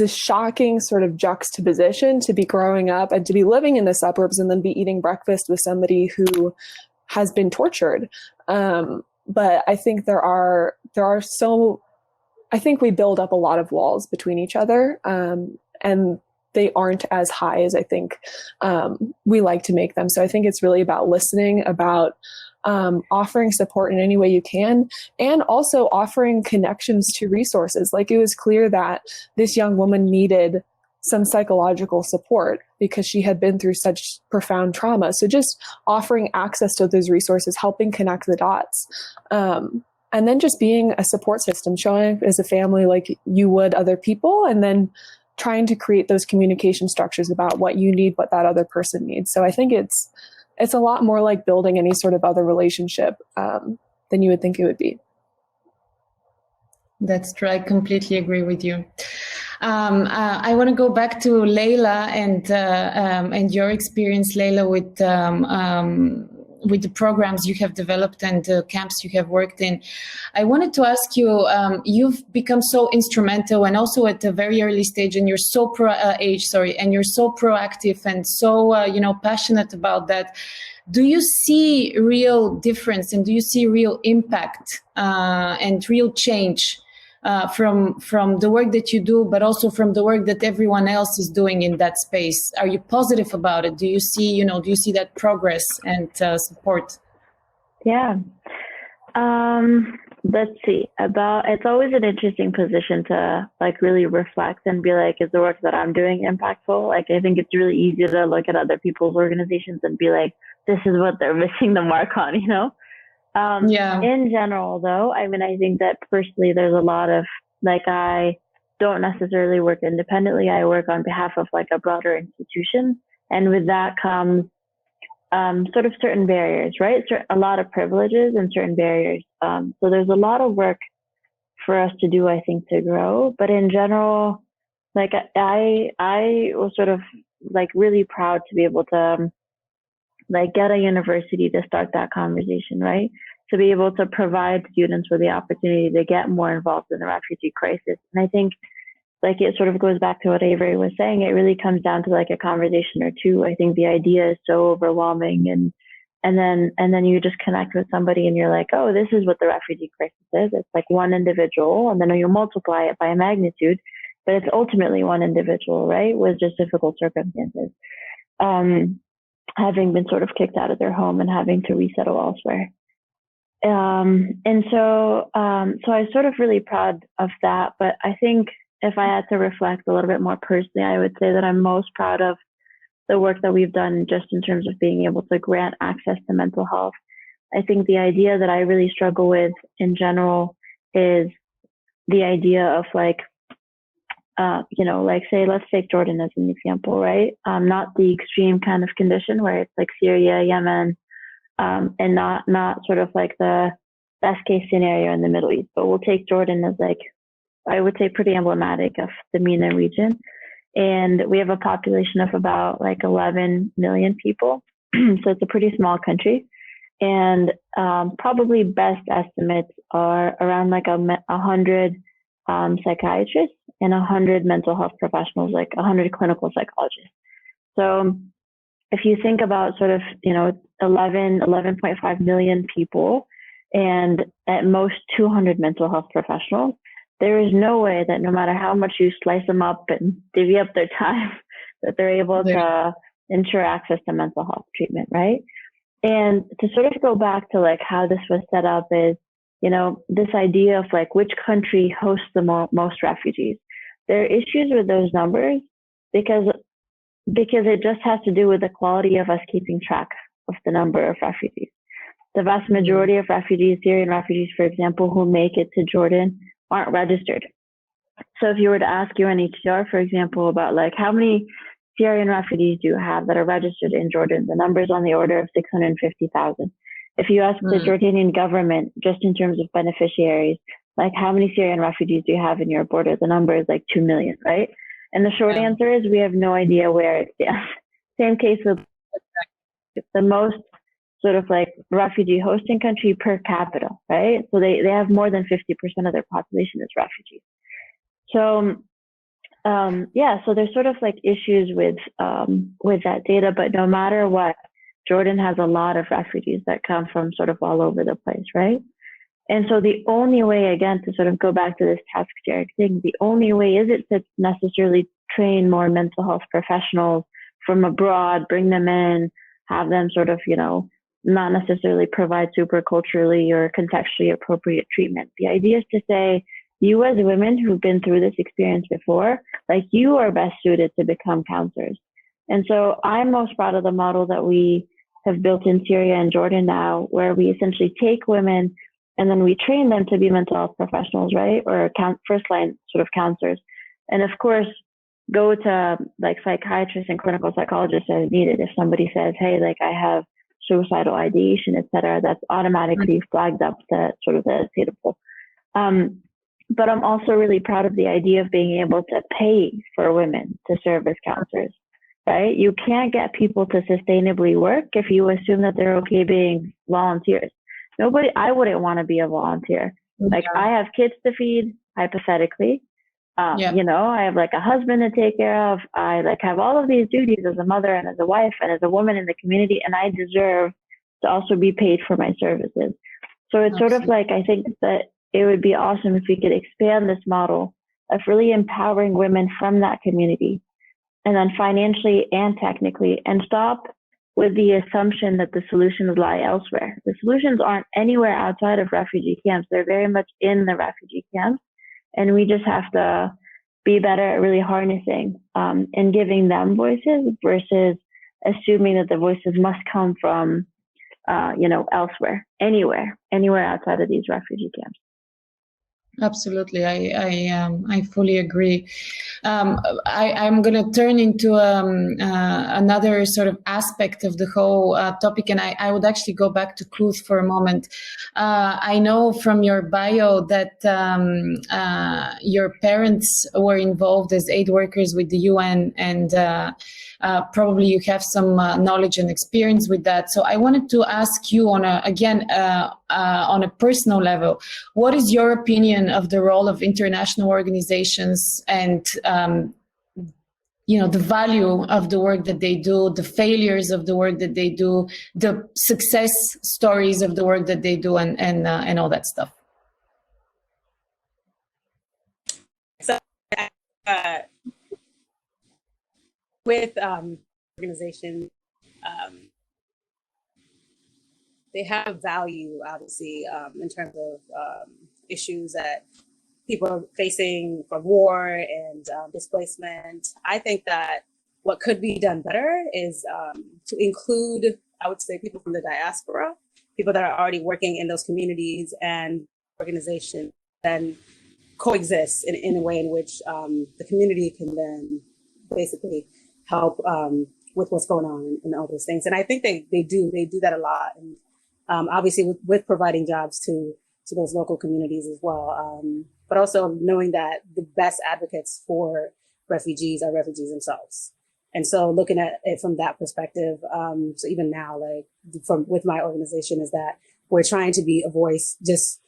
a shocking sort of juxtaposition to be growing up and to be living in the suburbs and then be eating breakfast with somebody who has been tortured. But I think I think we build up a lot of walls between each other, and they aren't as high as I think we like to make them. So I think it's really about listening, about offering support in any way you can, and also offering connections to resources. Like, it was clear that this young woman needed some psychological support because she had been through such profound trauma. So just offering access to those resources, helping connect the dots, and then just being a support system, showing up as a family like you would other people, and then trying to create those communication structures about what you need, what that other person needs. So I think it's a lot more like building any sort of other relationship than you would think it would be. That's true. I completely agree with you. I want to go back to Layla and your experience, Layla, with the programs you have developed and the camps you have worked in. I wanted to ask you, you've become so instrumental, and also at a very early stage, and you're so and you're so proactive and so passionate about that. Do you see real difference, and do you see real impact and real change from the work that you do, but also from the work that everyone else is doing in that space? Are you positive about it? Do you see that progress and support? Yeah. Let's see. It's always an interesting position to like really reflect and be like, is the work that I'm doing impactful? Like, I think it's really easy to look at other people's organizations and be like, this is what they're missing the mark on, In general, though, I mean, I think that personally, there's a lot of, like, I don't necessarily work independently. I work on behalf of like a broader institution. And with that comes sort of certain barriers, right? A lot of privileges and certain barriers. So there's a lot of work for us to do, I think, to grow. But in general, like, I was sort of like really proud to be able to like get a university to start that conversation, right? To be able to provide students with the opportunity to get more involved in the refugee crisis. And I think like it sort of goes back to what Avery was saying. It really comes down to like a conversation or two. I think the idea is so overwhelming, and then you just connect with somebody and you're like, oh, this is what the refugee crisis is. It's like one individual, and then you multiply it by a magnitude, but it's ultimately one individual, right? With just difficult circumstances. Having been sort of kicked out of their home and having to resettle elsewhere. And so I was sort of really proud of that. But I think if I had to reflect a little bit more personally, I would say that I'm most proud of the work that we've done just in terms of being able to grant access to mental health. I think the idea that I really struggle with in general is the idea of like, like say, let's take Jordan as an example, right? Not the extreme kind of condition where it's like Syria, Yemen, and not sort of like the best case scenario in the Middle East, but we'll take Jordan as like, I would say pretty emblematic of the MENA region. And we have a population of about like 11 million people. So it's a pretty small country. And probably best estimates are around like 100 psychiatrists and 100 mental health professionals, like 100 clinical psychologists. So if you think about sort of, 11.5 million people and at most 200 mental health professionals, there is no way that no matter how much you slice them up and divvy up their time, that they're able to ensure access to mental health treatment, right? And to sort of go back to like how this was set up is, you know, this idea of like which country hosts the most refugees. There are issues with those numbers because it just has to do with the quality of us keeping track of the number of refugees. The vast majority of refugees, Syrian refugees, for example, who make it to Jordan aren't registered. So if you were to ask UNHCR, for example, about like how many Syrian refugees do you have that are registered in Jordan, the number is on the order of 650,000. If you ask the Jordanian government, just in terms of beneficiaries, like how many Syrian refugees do you have in your border, the number is like 2 million, right? And the short answer is we have no idea where it stands. Same case with the most sort of like refugee hosting country per capita, right? So they have more than 50% of their population as refugees. So so there's sort of like issues with that data, but no matter what, Jordan has a lot of refugees that come from sort of all over the place, right? And so the only way, again, to sort of go back to this task sharing thing, the only way isn't to necessarily train more mental health professionals from abroad, bring them in, have them sort of, you know, not necessarily provide super culturally or contextually appropriate treatment. The idea is to say, you as women who've been through this experience before, like you are best suited to become counselors. And so I'm most proud of the model that we have built in Syria and Jordan now, where we essentially take women and then we train them to be mental health professionals, right? Or first line sort of counselors. And of course, go to like psychiatrists and clinical psychologists as needed. If somebody says, hey, like I have suicidal ideation, et cetera, that's automatically flagged up to sort of the suitable. But I'm also really proud of the idea of being able to pay for women to serve as counselors, right? You can't get people to sustainably work if you assume that they're okay being volunteers. I wouldn't want to be a volunteer. Like I have kids to feed, hypothetically. You know, I have like a husband to take care of. I like have all of these duties as a mother and as a wife and as a woman in the community, and I deserve to also be paid for my services. So it's sort of like, I think that it would be awesome if we could expand this model of really empowering women from that community, and then financially and technically, and stop with the assumption that the solutions lie elsewhere. The solutions aren't anywhere outside of refugee camps. They're very much in the refugee camps. And we just have to be better at really harnessing and giving them voices versus assuming that the voices must come from, elsewhere, anywhere outside of these refugee camps. Absolutely, I fully agree. I'm going to turn into another sort of aspect of the whole topic, and I would actually go back to Kuth for a moment. I know from your bio that your parents were involved as aid workers with the UN, and probably you have some knowledge and experience with that. So I wanted to ask you on a personal level, what is your opinion of the role of international organizations and the value of the work that they do, the failures of the work that they do, the success stories of the work that they do, and all that stuff? So with organizations, they have value, obviously, in terms of issues that people are facing from war and displacement. I think that what could be done better is to include, I would say, people from the diaspora, people that are already working in those communities and organizations, and coexist in a way in which the community can then basically help with what's going on and all those things. And I think they do that a lot. And obviously with providing jobs to those local communities as well. But also knowing that the best advocates for refugees are refugees themselves. And so looking at it from that perspective, so even now, like with my organization, is that we're trying to be a voice just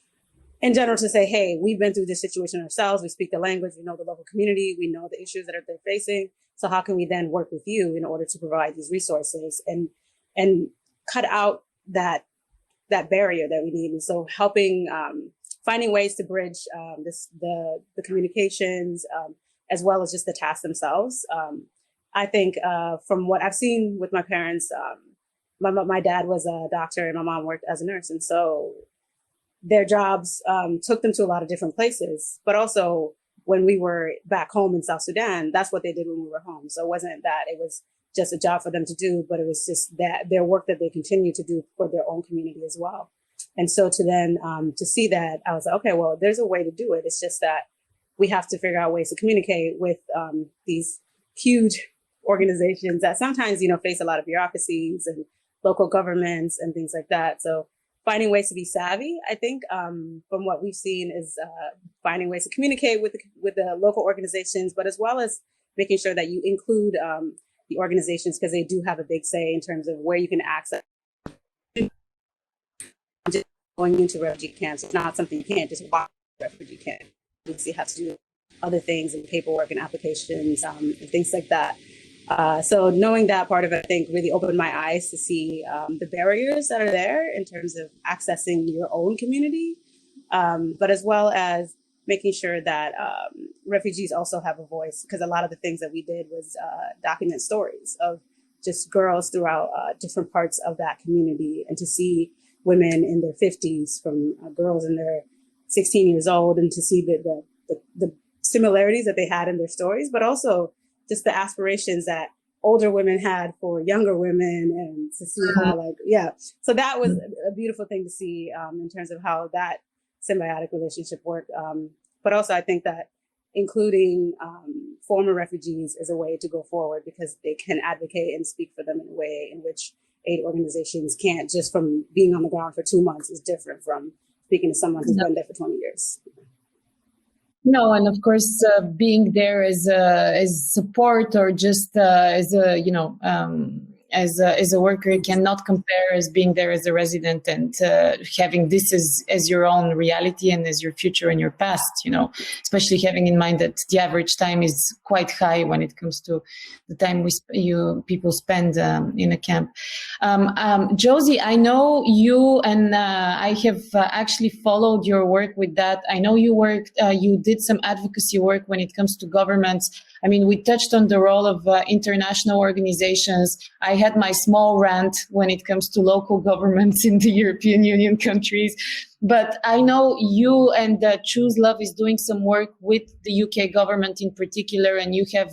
in general to say, hey, we've been through this situation ourselves. We speak the language, we know the local community, we know the issues that they're facing. So how can we then work with you in order to provide these resources and cut out that barrier that we need? And so helping, finding ways to bridge the communications, as well as just the tasks themselves. I think from what I've seen with my parents, my dad was a doctor and my mom worked as a nurse. And so their jobs took them to a lot of different places. But also when we were back home in South Sudan, that's what they did when we were home. So it wasn't that it was just a job for them to do, but it was just that their work that they continue to do for their own community as well. And so to then to see that, I was like, okay, well, there's a way to do it. It's just that we have to figure out ways to communicate with these huge organizations that sometimes, face a lot of bureaucracies and local governments and things like that. So finding ways to be savvy, I think, from what we've seen is finding ways to communicate with the local organizations, but as well as making sure that you include the organizations, because they do have a big say in terms of where you can access. Just going into refugee camps, it's not something you can't just walk to refugee camp. You have to do other things and paperwork and applications and things like that. So knowing that part of it, I think, really opened my eyes to see the barriers that are there in terms of accessing your own community, but as well as making sure that refugees also have a voice, because a lot of the things that we did was document stories of just girls throughout different parts of that community, and to see women in their 50s from girls in their 16 years old, and to see the similarities that they had in their stories, but also just the aspirations that older women had for younger women, and to see how so that was a beautiful thing to see in terms of how that symbiotic relationship worked. But also I think that including former refugees is a way to go forward, because they can advocate and speak for them in a way in which aid organizations can't, just from being on the ground for 2 months is different from speaking to someone who's been there for 20 years. No, and of course, being there as support, or just as a worker, cannot compare as being there as a resident and having this as your own reality and as your future and your past. Especially having in mind that the average time is quite high when it comes to the time people spend in a camp. Josie, I know you, and I have actually followed your work with that. I know you did some advocacy work when it comes to governments. I mean, we touched on the role of international organizations. I had my small rant when it comes to local governments in the European Union countries. But I know you and Choose Love is doing some work with the UK government in particular, and you have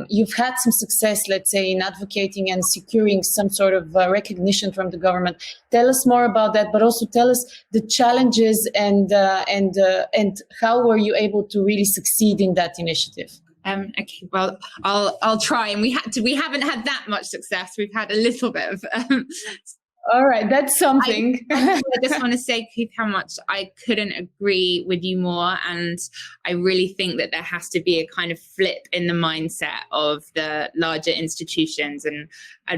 you've had some success, let's say, in advocating and securing some sort of recognition from the government. Tell us more about that, but also tell us the challenges and how were you able to really succeed in that initiative? Okay, well, I'll try. And we haven't had that much success. We've had a little bit of. All right, that's something. I just want to say, Keith, how much I couldn't agree with you more. And I really think that there has to be a kind of flip in the mindset of the larger institutions, and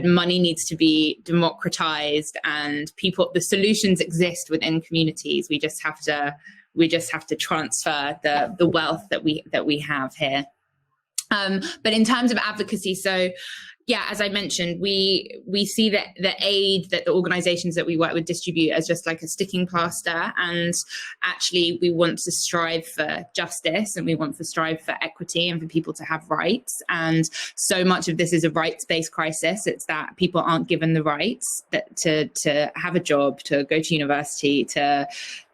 money needs to be democratized, and the solutions exist within communities. We just have to transfer the wealth that we have here. But in terms of advocacy, so yeah, as I mentioned, we see that the aid that the organizations that we work with distribute as just like a sticking plaster. And actually, we want to strive for justice, and we want to strive for equity and for people to have rights. And so much of this is a rights-based crisis. It's that people aren't given the rights to have a job, to go to university, to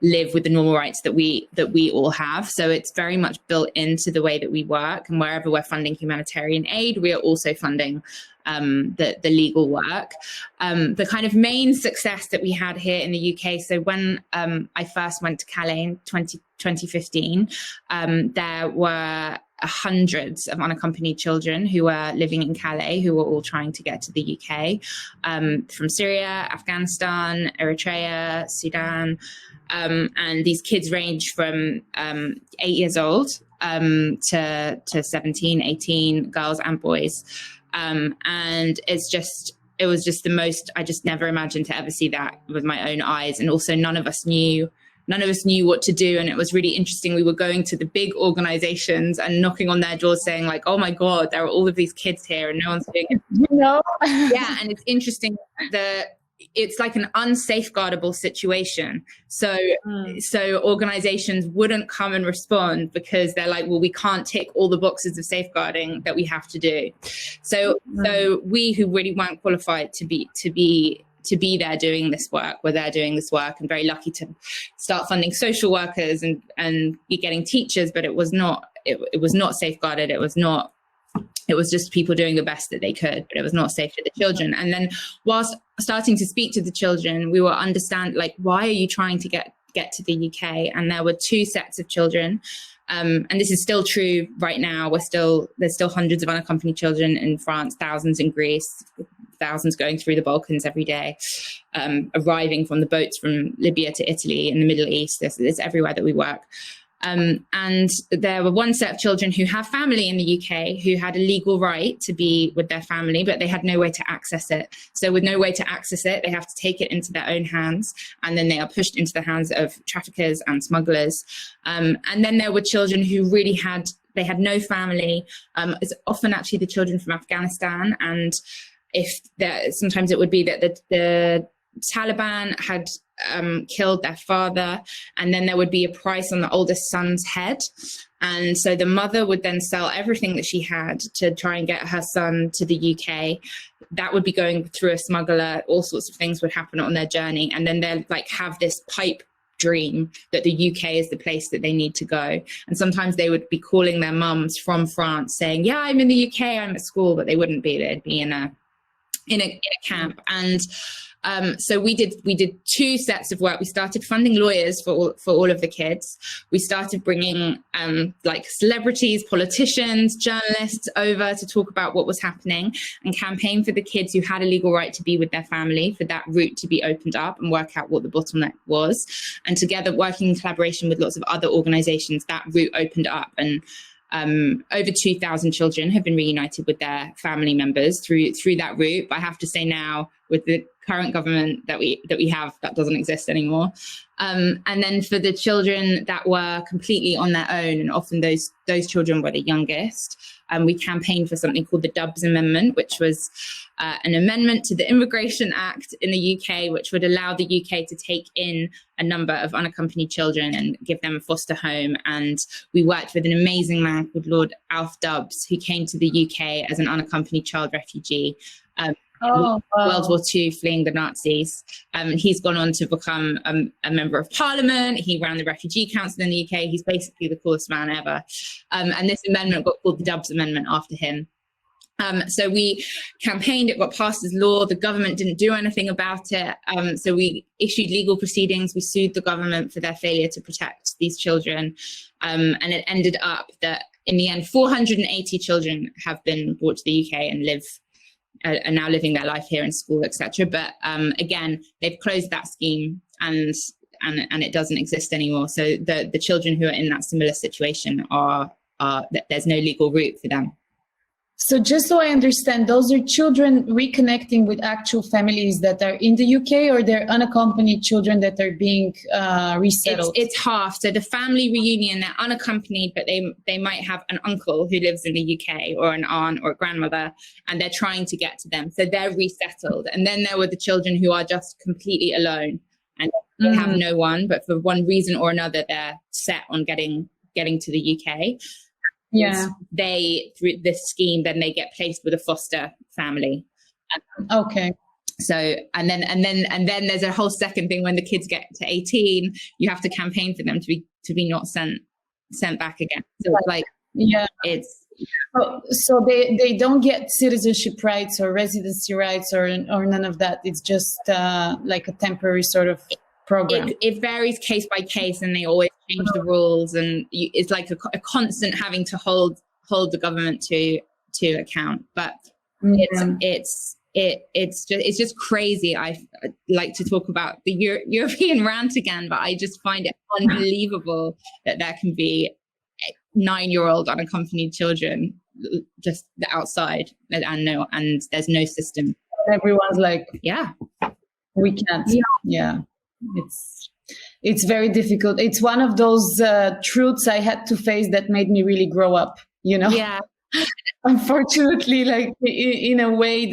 live with the normal rights that we all have. So it's very much built into the way that we work. And wherever we're funding humanitarian aid, we are also funding the legal work. The kind of main success that we had here in the UK, so when I first went to Calais in 2015, there were hundreds of unaccompanied children who were living in Calais, who were all trying to get to the UK, from Syria, Afghanistan, Eritrea, Sudan. And these kids range from 8 years old to 17, 18, girls and boys. And it was just the most, I just never imagined to ever see that with my own eyes. And also none of us knew what to do. And it was really interesting. We were going to the big organizations and knocking on their doors saying like, oh my God, there are all of these kids here and no one's doing it. You know? Yeah. And it's interesting it's like an unsafeguardable situation. So organizations wouldn't come and respond because they're like, well, we can't tick all the boxes of safeguarding that we have to do. So we who really weren't qualified to be there doing this work, we're there doing this work, and very lucky to start funding social workers and be getting teachers, but it was not safeguarded. It was just people doing the best that they could, but it was not safe for the children. And then whilst starting to speak to the children, we will understand, like, why are you trying to get to the UK? And there were two sets of children. And this is still true right now. There's still hundreds of unaccompanied children in France, thousands in Greece, thousands going through the Balkans every day, arriving from the boats from Libya to Italy in the Middle East. It's everywhere that we work. And there were one set of children who have family in the UK who had a legal right to be with their family, but they had no way to access it. So with no way to access it, they have to take it into their own hands, and then they are pushed into the hands of traffickers and smugglers. And then there were children who really had no family. It's often actually the children from Afghanistan. And sometimes it would be that the Taliban had killed their father, and then there would be a price on the oldest son's head. And so the mother would then sell everything that she had to try and get her son to the UK. That would be going through a smuggler. All sorts of things would happen on their journey. And then they'll like have this pipe dream that the UK is the place that they need to go. And sometimes they would be calling their mums from France saying, yeah, I'm in the UK, I'm at school, but they wouldn't be. They'd be in a camp. And so we did two sets of work. We started funding lawyers for all of the kids. We started bringing like celebrities, politicians, journalists over to talk about what was happening and campaign for the kids who had a legal right to be with their family, for that route to be opened up and work out what the bottleneck was. And together, working in collaboration with lots of other organizations, that route opened up, and over 2,000 children have been reunited with their family members through that route. But I have to say now, with the current government that we have, that doesn't exist anymore. And then for the children that were completely on their own, and often those children were the youngest, we campaigned for something called the Dubs Amendment, which was an amendment to the Immigration Act in the UK, which would allow the UK to take in a number of unaccompanied children and give them a foster home. And we worked with an amazing man called Lord Alf Dubs, who came to the UK as an unaccompanied child refugee. World War II, fleeing the Nazis. He's gone on to become a member of parliament. He ran the Refugee Council in the UK. He's basically the coolest man ever. And this amendment got called the Dubs Amendment after him. So we campaigned, it got passed as law. The government didn't do anything about it. So we issued legal proceedings. We sued the government for their failure to protect these children. And it ended up that in the end, 480 children have been brought to the UK and are now living their life here in school, etc. But again, they've closed that scheme, and it doesn't exist anymore. So the children who are in that similar situation there's no legal route for them. So just so I understand, those are children reconnecting with actual families that are in the UK, or they're unaccompanied children that are being resettled? It's half. So the family reunion, they're unaccompanied, but they might have an uncle who lives in the UK, or an aunt or a grandmother, and they're trying to get to them. So they're resettled. And then there were the children who are just completely alone and they have no one, but for one reason or another, they're set on getting to the UK. Yeah, they, through this scheme, then they get placed with a foster family. Okay. So and then there's a whole second thing. When the kids get to 18, you have to campaign for them to be not sent back again. So it's like, yeah, it's so they don't get citizenship rights or residency rights or none of that. It's just like a temporary sort of program. It varies case by case, and they always change the rules, and it's like a constant having to hold the government to account. But it's just crazy. I like to talk about the European rant again, but I just find it unbelievable that there can be 9-year-old unaccompanied children just outside, and there's no system. Everyone's like, yeah, we can't. Yeah. It's very difficult. It's one of those truths I had to face that made me really grow up, you know? Yeah. Unfortunately, like in a way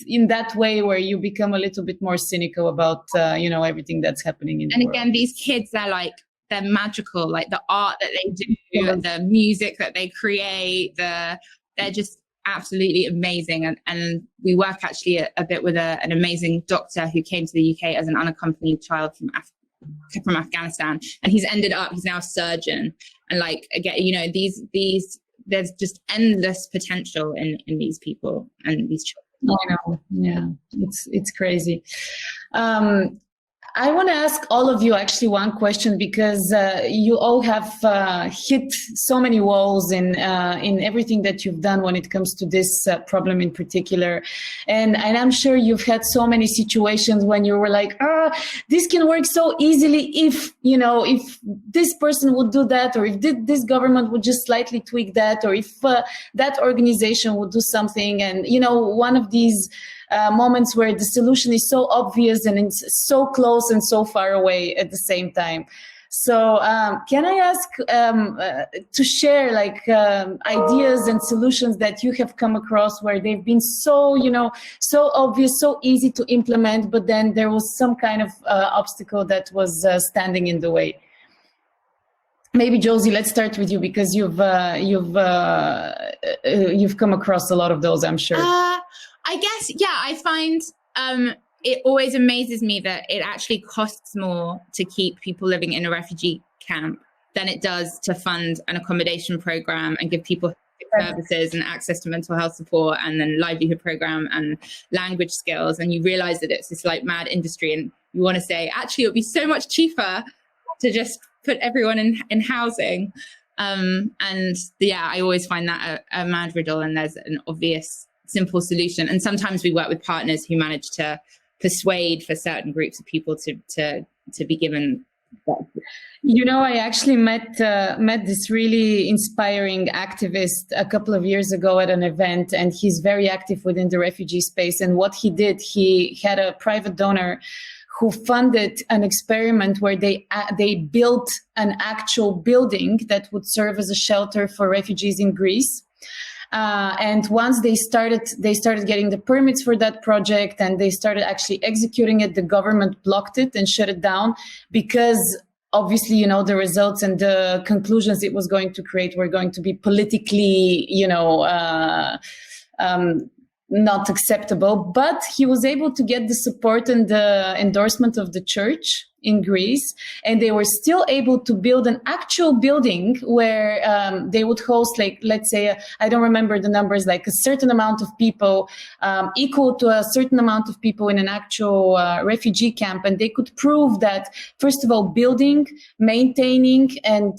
in that way where you become a little bit more cynical about, everything that's happening in the And world. again, these kids, they're magical, like the art that they do, the music that they create, they're just absolutely amazing. And we work actually a bit with an amazing doctor who came to the UK as an unaccompanied child from Afghanistan, and he's now a surgeon. And like, again, these there's just endless potential in these people and these children. I know. Yeah, it's crazy. I want to ask all of you actually one question, because you all have hit so many walls in everything that you've done when it comes to this problem in particular, and I'm sure you've had so many situations when you were like, this can work so easily if this person would do that, or if this government would just slightly tweak that, or if that organization would do something, and one of these moments where the solution is so obvious and it's so close and so far away at the same time. So can I ask to share ideas and solutions that you have come across where they've been so obvious, so easy to implement, but then there was some kind of obstacle that was standing in the way? Maybe Josie, let's start with you, because you've come across a lot of those, I'm sure. I guess, yeah, I find it always amazes me that it actually costs more to keep people living in a refugee camp than it does to fund an accommodation program and give people services and access to mental health support, and then livelihood program and language skills. And you realize that it's this like mad industry, and you want to say, actually, it would be so much cheaper to just put everyone in housing. And yeah, I always find that a mad riddle, and there's an obvious simple solution. And sometimes we work with partners who manage to persuade for certain groups of people to be given that. I actually met this really inspiring activist a couple of years ago at an event, and he's very active within the refugee space. And what he did, he had a private donor who funded an experiment where they built an actual building that would serve as a shelter for refugees in Greece. And once they started getting the permits for that project, and they started actually executing it, the government blocked it and shut it down, because obviously, the results and the conclusions it was going to create were going to be politically, not acceptable. But he was able to get the support and the endorsement of the church in Greece, and they were still able to build an actual building where they would host, like, let's say, I don't remember the numbers, like a certain amount of people, equal to a certain amount of people in an actual refugee camp. And they could prove that, first of all, building, maintaining, and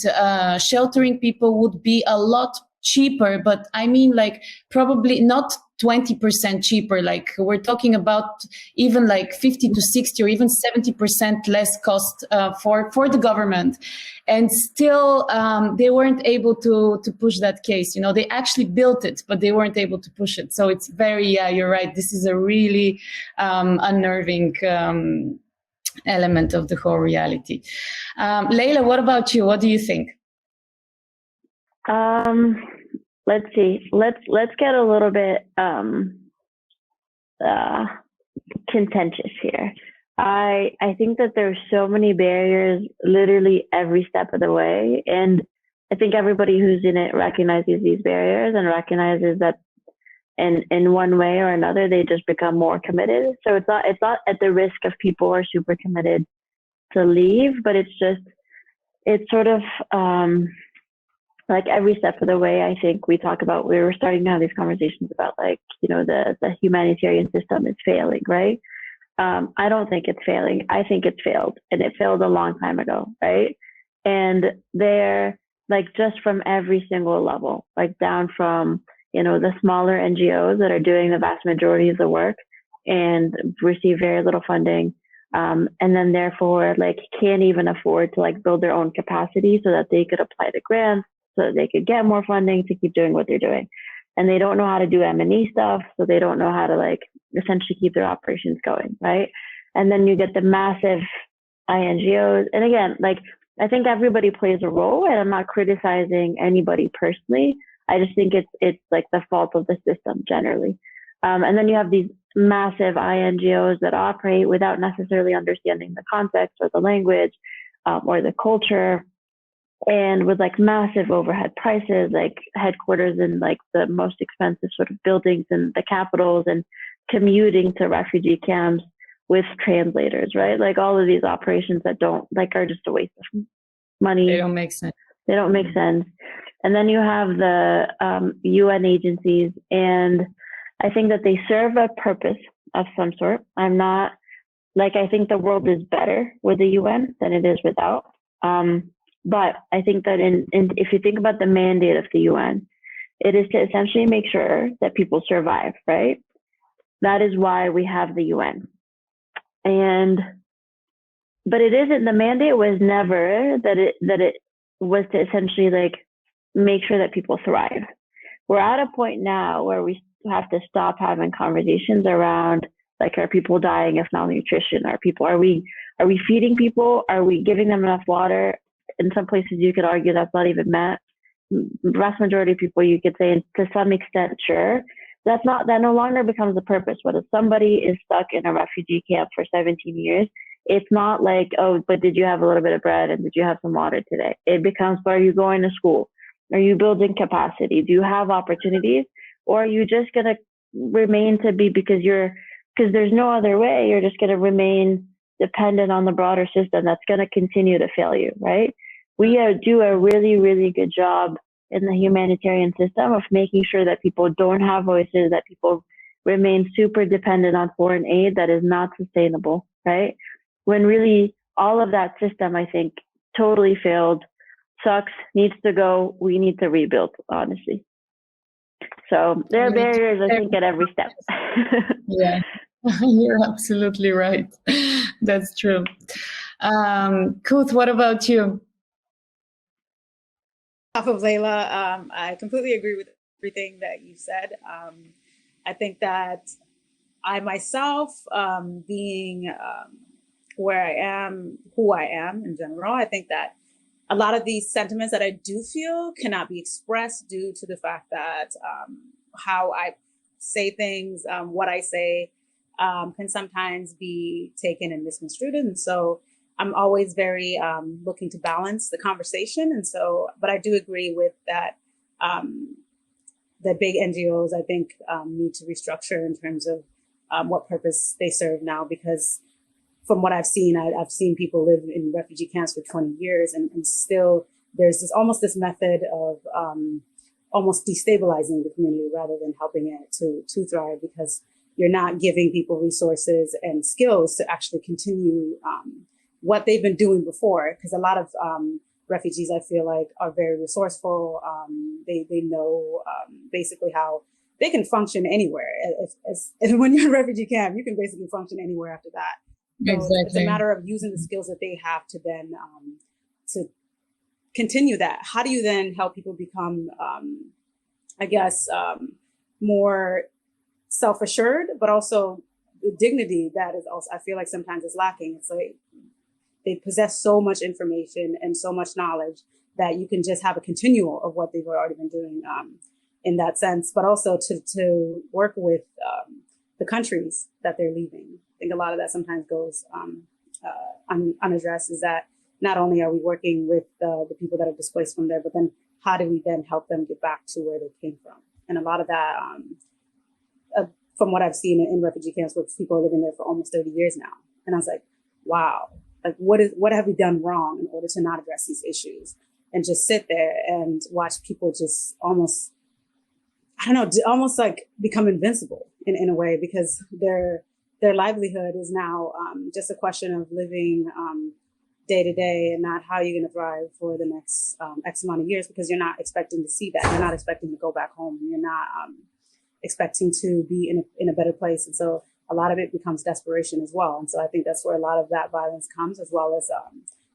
sheltering people would be a lot cheaper. But I mean, like, probably not 20% cheaper. Like, we're talking about even like 50 to 60 or even 70% less cost for the government. And still, they weren't able to push that case. They actually built it, but they weren't able to push it. So it's very, you're right. This is a really unnerving element of the whole reality. Leila, what about you? What do you think? Let's see. Let's get a little bit contentious here. I think that there's so many barriers literally every step of the way, and I think everybody who's in it recognizes these barriers and recognizes that in one way or another they just become more committed. So it's not at the risk of people who are super committed to leave, but it's sort of like every step of the way. I think we were starting to have these conversations about, like, the humanitarian system is failing, right? I don't think it's failing. I think it's failed, and it failed a long time ago, right? And they're like, just from every single level, like down from, the smaller NGOs that are doing the vast majority of the work and receive very little funding, and then therefore like can't even afford to like build their own capacity so that they could apply to grants, so that they could get more funding to keep doing what they're doing. And they don't know how to do M&E stuff, so they don't know how to like essentially keep their operations going, right? And then you get the massive INGOs. And again, like, I think everybody plays a role, and I'm not criticizing anybody personally. I just think it's like the fault of the system generally. And then you have these massive INGOs that operate without necessarily understanding the context or the language or the culture, and with like massive overhead prices, like headquarters in like the most expensive sort of buildings in the capitals, and commuting to refugee camps with translators, right? Like all of these operations that don't like are just a waste of money. They don't make sense. They don't make sense. And then you have the UN agencies, and I think that they serve a purpose of some sort. I'm not like, I think the world is better with the UN than it is without. But I think that if you think about the mandate of the UN, it is to essentially make sure that people survive, right? That is why we have the UN. But it isn't, the mandate was never that it was to essentially like make sure that people thrive. We're at a point now where we have to stop having conversations around like, are people dying of malnutrition? Are we feeding people? Are we giving them enough water? In some places you could argue that's not even met. Vast majority of people, you could say to some extent, sure. That no longer becomes the purpose. But if somebody is stuck in a refugee camp for 17 years, it's not like, oh, but did you have a little bit of bread and did you have some water today? It becomes, are you going to school? Are you building capacity? Do you have opportunities? Or are you just going to remain to be, because there's no other way, you're just going to remain dependent on the broader system that's going to continue to fail you, right? We do a really, really good job in the humanitarian system of making sure that people don't have voices, that people remain super dependent on foreign aid that is not sustainable, right? When really all of that system, I think, totally failed, sucks, needs to go. We need to rebuild, honestly. So there are barriers, I think, at every step. Yeah, you're absolutely right. That's true. Kuth, what about you? Off of Layla, I completely agree with everything that you said. I think that I myself, being where I am, who I am in general, I think that a lot of these sentiments that I do feel cannot be expressed due to the fact that how I say things, what I say, can sometimes be taken and misconstrued. And so I'm always very looking to balance the conversation. And so, but I do agree with that. The big NGOs, I think, need to restructure in terms of what purpose they serve now, because from what I've seen, I've seen people live in refugee camps for 20 years and still there's this method of almost destabilizing the community rather than helping it to thrive, because you're not giving people resources and skills to actually continue what they've been doing before. Because a lot of refugees, I feel like, are very resourceful. They know basically how they can function anywhere. If when you're in a refugee camp, you can basically function anywhere after that. So Exactly. it's a matter of using the skills that they have to then to continue that. How do you then help people become, more self-assured, but also the dignity that is also, I feel like sometimes is lacking. It's like they possess so much information and so much knowledge that you can just have a continual of what they've already been doing in that sense, but also to work with the countries that they're leaving. I think a lot of that sometimes goes unaddressed, is that not only are we working with the people that are displaced from there, but then how do we then help them get back to where they came from? And a lot of that, from what I've seen in refugee camps, where people are living there for almost 30 years now. And I was like, wow, like what have we done wrong in order to not address these issues? And just sit there and watch people just almost, almost like become invincible in a way, because their livelihood is now just a question of living day to day, and not how you're going to thrive for the next X amount of years, because you're not expecting to see that. You're not expecting to go back home. You're not expecting to be in a better place. And so a lot of it becomes desperation as well. And so I think that's where a lot of that violence comes, as well as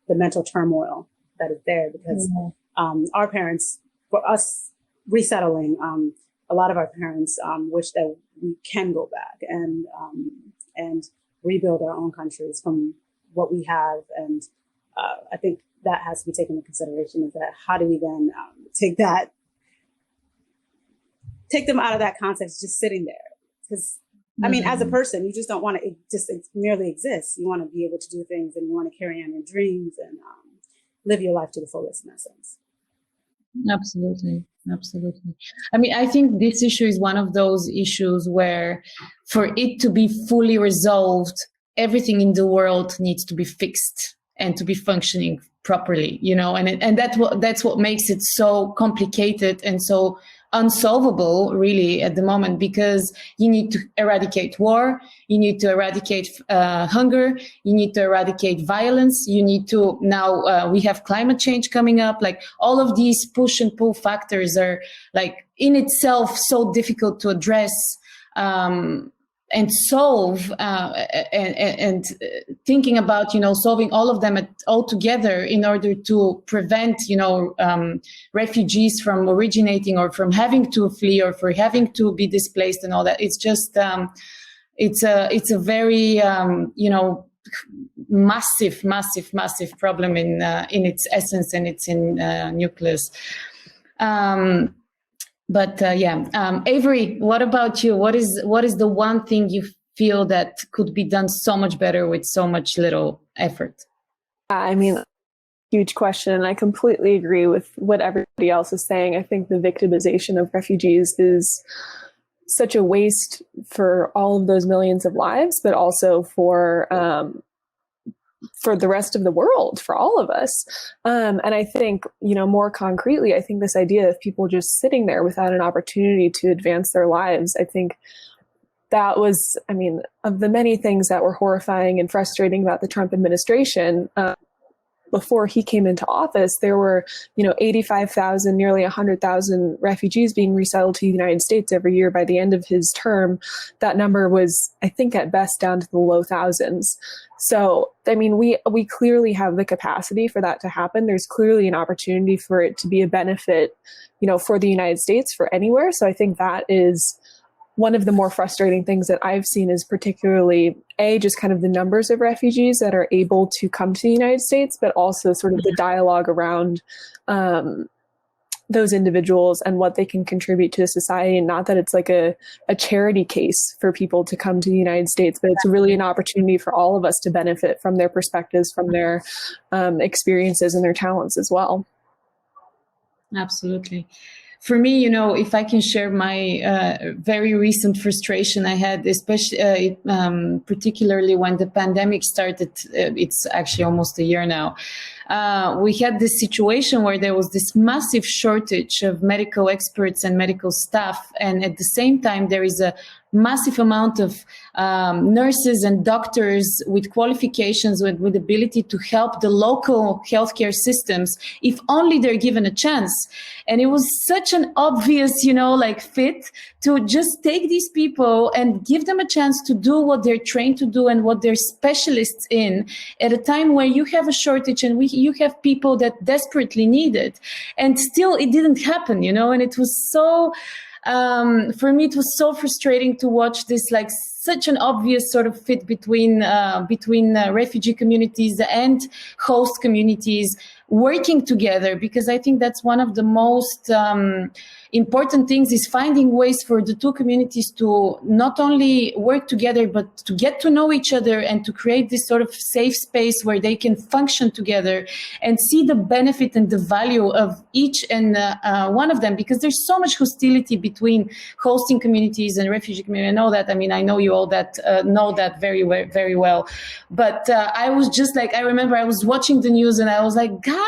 the mental turmoil that is there, because our parents, for us resettling, a lot of our parents wish that we can go back and rebuild our own countries from what we have. And I think that has to be taken into consideration, is that how do we then take that take them out of that context, just sitting there. Because, I mean, as a person, you just don't want to just merely exist. You want to be able to do things, and you want to carry on your dreams and live your life to the fullest in that sense. Absolutely. I mean, I think this issue is one of those issues where for it to be fully resolved, everything in the world needs to be fixed and to be functioning properly, and that's what makes it so complicated and so unsolvable really at the moment, because you need to eradicate war, you need to eradicate hunger, you need to eradicate violence, you need to now we have climate change coming up. Like all of these push and pull factors are like in itself so difficult to address and solve, and thinking about solving all of them all together in order to prevent refugees from originating or from having to flee or for having to be displaced and all that. It's just it's a very massive problem in its essence and its in nucleus. But Avery, what about you? What is the one thing you feel that could be done so much better with so much little effort? I mean, huge question. And I completely agree with what everybody else is saying. I think the victimization of refugees is such a waste for all of those millions of lives, but also for the rest of the world, for all of us. And I think, more concretely, I think this idea of people just sitting there without an opportunity to advance their lives, I think that was, of the many things that were horrifying and frustrating about the Trump administration, before he came into office, there were, 85,000, nearly 100,000 refugees being resettled to the United States every year. By the end of his term, that number was, I think, at best down to the low thousands. So, we clearly have the capacity for that to happen. There's clearly an opportunity for it to be a benefit, for the United States, for anywhere. So I think that is one of the more frustrating things that I've seen, is particularly just kind of the numbers of refugees that are able to come to the United States, but also sort of the dialogue around those individuals and what they can contribute to society. And not that it's like a charity case for people to come to the United States, but it's really an opportunity for all of us to benefit from their perspectives, from their experiences and their talents as well. Absolutely. For me, if I can share my very recent frustration I had, especially particularly when the pandemic started, it's actually almost a year now. We had this situation where there was this massive shortage of medical experts and medical staff. And at the same time, there is a massive amount of nurses and doctors with qualifications, with ability to help the local healthcare systems, if only they're given a chance. And it was such an obvious, fit to just take these people and give them a chance to do what they're trained to do and what they're specialists in at a time where you have a shortage and you have people that desperately need it. And still it didn't happen, and it was so... for me, it was so frustrating to watch this, like such an obvious sort of fit between refugee communities and host communities working together, because I think that's one of the most important things, is finding ways for the two communities to not only work together, but to get to know each other and to create this sort of safe space where they can function together and see the benefit and the value of each and one of them, because there's so much hostility between hosting communities and refugee communities. I know that. I know you all know that very, very well. But I was just like, I remember I was watching the news and I was like, guys,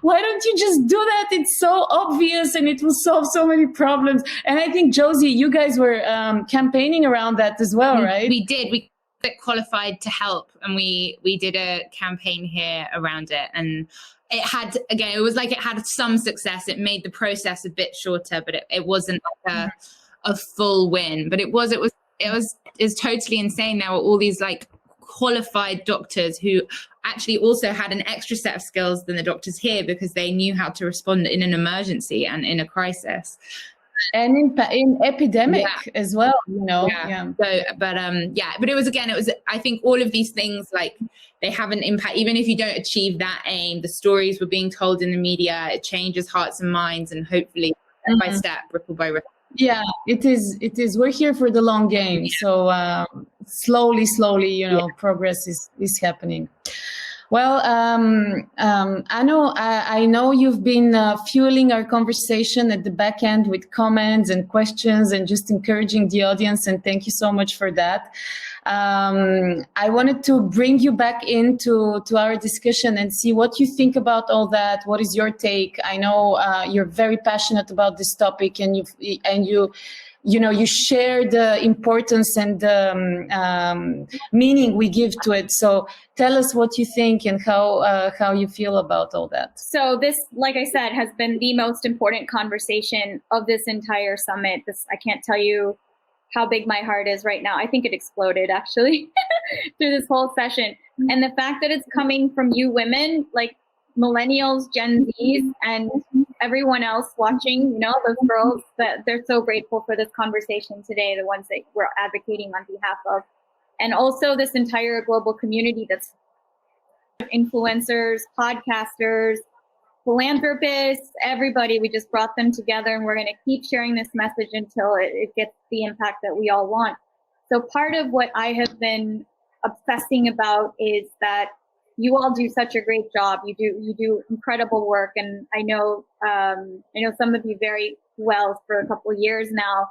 why don't you just do that? It's so obvious and it will solve so many problems. And I think, Josie, you guys were campaigning around that as well, right? We did. We got qualified to help, and we did a campaign here around it. And it had, again, it was like it had some success. It made the process a bit shorter, but it wasn't like a full win. But it's totally insane. There were all these like qualified doctors who actually also had an extra set of skills than the doctors here, because they knew how to respond in an emergency and in a crisis. And in epidemic as well, So, but it was, I think all of these things, like, they have an impact. Even if you don't achieve that aim, the stories were being told in the media, it changes hearts and minds, and hopefully step by step, ripple by ripple, Yeah, it is. It is. We're here for the long game. So slowly, progress is happening. Well, I know you've been fueling our conversation at the back end with comments and questions and just encouraging the audience. And thank you so much for that. I wanted to bring you back into our discussion and see what you think about all that. What is your take? I know you're very passionate about this topic, and you share the importance and the meaning we give to it. So tell us what you think and how you feel about all that. So this, like I said, has been the most important conversation of this entire summit. I can't tell you how big my heart is right now. I think it exploded actually through this whole session. And the fact that it's coming from you women, like millennials, Gen Zs, and everyone else watching, those girls, that they're so grateful for this conversation today, the ones that we're advocating on behalf of. And also this entire global community that's influencers, podcasters, philanthropists, everybody. We just brought them together, and we're going to keep sharing this message until it gets the impact that we all want. So part of what I have been obsessing about is that you all do such a great job. You do incredible work, and I know some of you very well for a couple of years now.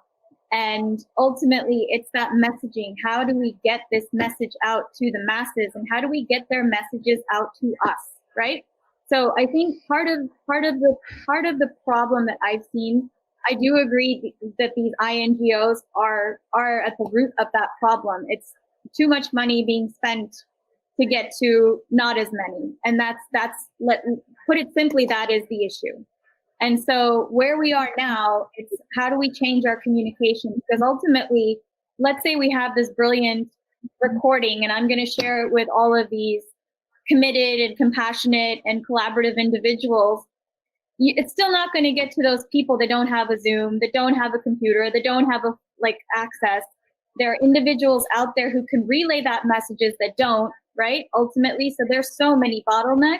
And ultimately, it's that messaging. How do we get this message out to the masses, and how do we get their messages out to us, right? So I think part of the problem that I've seen, I do agree that these INGOs are at the root of that problem. It's too much money being spent to get to not as many, and put it simply, that is the issue. And so where we are now, it's how do we change our communication? Because ultimately, let's say we have this brilliant recording, and I'm going to share it with all of these committed and compassionate and collaborative individuals. It's still not going to get to those people that don't have a Zoom, that don't have a computer, that don't have access. There are individuals out there who can relay that messages that don't, right? Ultimately, so there's so many bottlenecks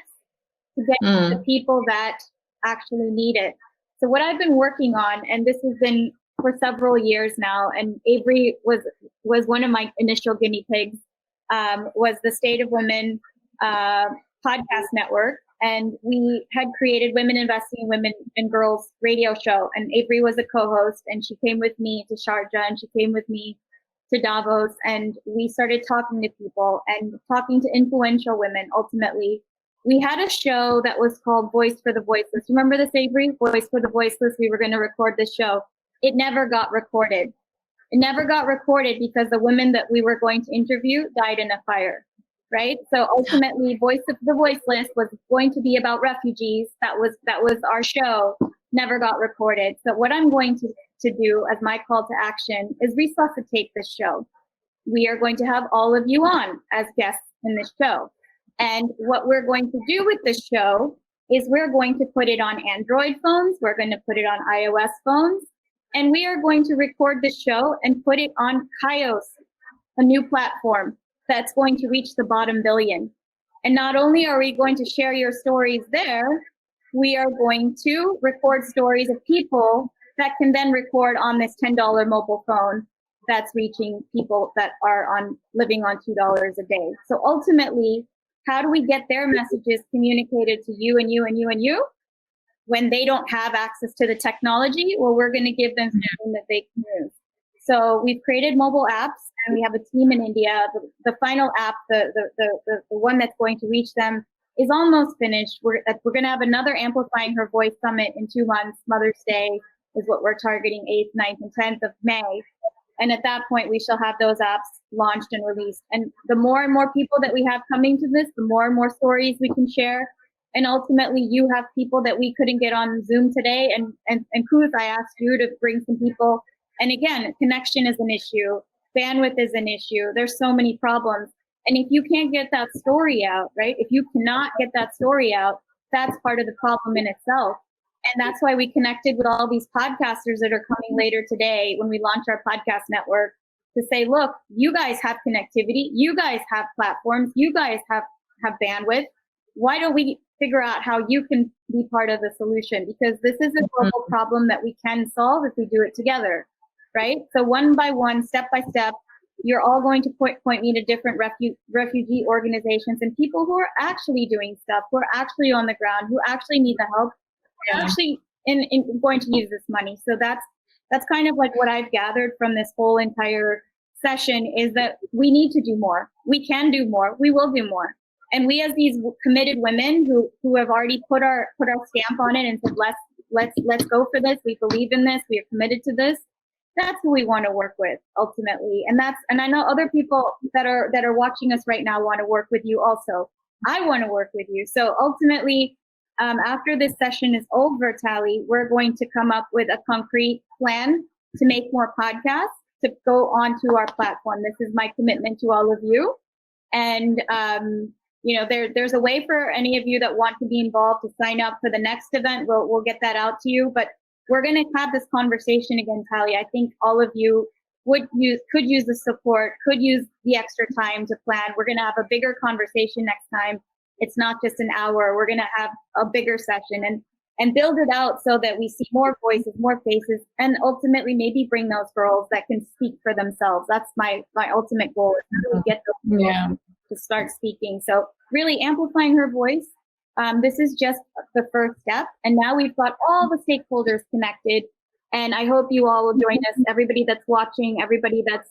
to get to the people that actually need it. So what I've been working on, and this has been for several years now, and Avery was one of my initial guinea pigs, was the State of Women podcast network. And we had created Women Investing in Women and Girls radio show. And Avery was a co-host, and she came with me to Sharjah, and she came with me to Davos, and we started talking to people and talking to influential women. Ultimately, we had a show that was called Voice for the Voiceless. Remember this, Avery? Voice for the Voiceless. We were going to record this show. It never got recorded. It never got recorded because the women that we were going to interview died in a fire, right? So ultimately, Voice of the Voiceless was going to be about refugees. That was our show. Never got recorded. So what I'm going to do as my call to action is resuscitate this show. We are going to have all of you on as guests in this show. And what we're going to do with this show is we're going to put it on Android phones. We're going to put it on iOS phones. And we are going to record this show and put it on Kaios, a new platform that's going to reach the bottom billion. And not only are we going to share your stories there, we are going to record stories of people that can then record on this $10 mobile phone that's reaching people that are living on $2 a day. So ultimately, how do we get their messages communicated to you and you and you and you when they don't have access to the technology? Well, we're going to give them something that they can use. So we've created mobile apps, and we have a team in India. The final app, the one that's going to reach them, is almost finished. We're going to have another Amplifying Her Voice summit in 2 months. Mother's Day is what we're targeting, 8th, 9th, and 10th of May. And at that point, we shall have those apps launched and released. And the more and more people that we have coming to this, the more and more stories we can share. And ultimately, you have people that we couldn't get on Zoom today. And Kuth, I asked you to bring some people. And again, connection is an issue. Bandwidth is an issue. There's so many problems. And if you can't get that story out, right? If you cannot get that story out, that's part of the problem in itself. And that's why we connected with all these podcasters that are coming later today when we launch our podcast network to say, look, you guys have connectivity. You guys have platforms. You guys have bandwidth. Why don't we figure out how you can be part of the solution, because this is a global problem that we can solve if we do it together, right? So one by one, step by step, you're all going to point me to different refugee organizations and people who are actually doing stuff, who are actually on the ground, who actually need the help, actually in going to use this money. So that's kind of like what I've gathered from this whole entire session, is that we need to do more. We can do more. We will do more. And we, as these committed women who have already put our stamp on it and said, let's go for this. We believe in this. We are committed to this. That's who we want to work with ultimately. And I know other people that are watching us right now want to work with you also. I want to work with you. So ultimately, after this session is over, Tally, we're going to come up with a concrete plan to make more podcasts, to go onto our platform. This is my commitment to all of you. And, there's a way for any of you that want to be involved to sign up for the next event. We'll get that out to you, but we're going to have this conversation again, Tally. I think all of you could use the support, could use the extra time to plan. We're going to have a bigger conversation next time. It's not just an hour. We're going to have a bigger session and build it out so that we see more voices, more faces, and ultimately maybe bring those girls that can speak for themselves. That's my ultimate goal, is how do we get those girls to start speaking. So really amplifying her voice. This is just the first step. And now we've got all the stakeholders connected. And I hope you all will join us. Everybody that's watching, everybody that's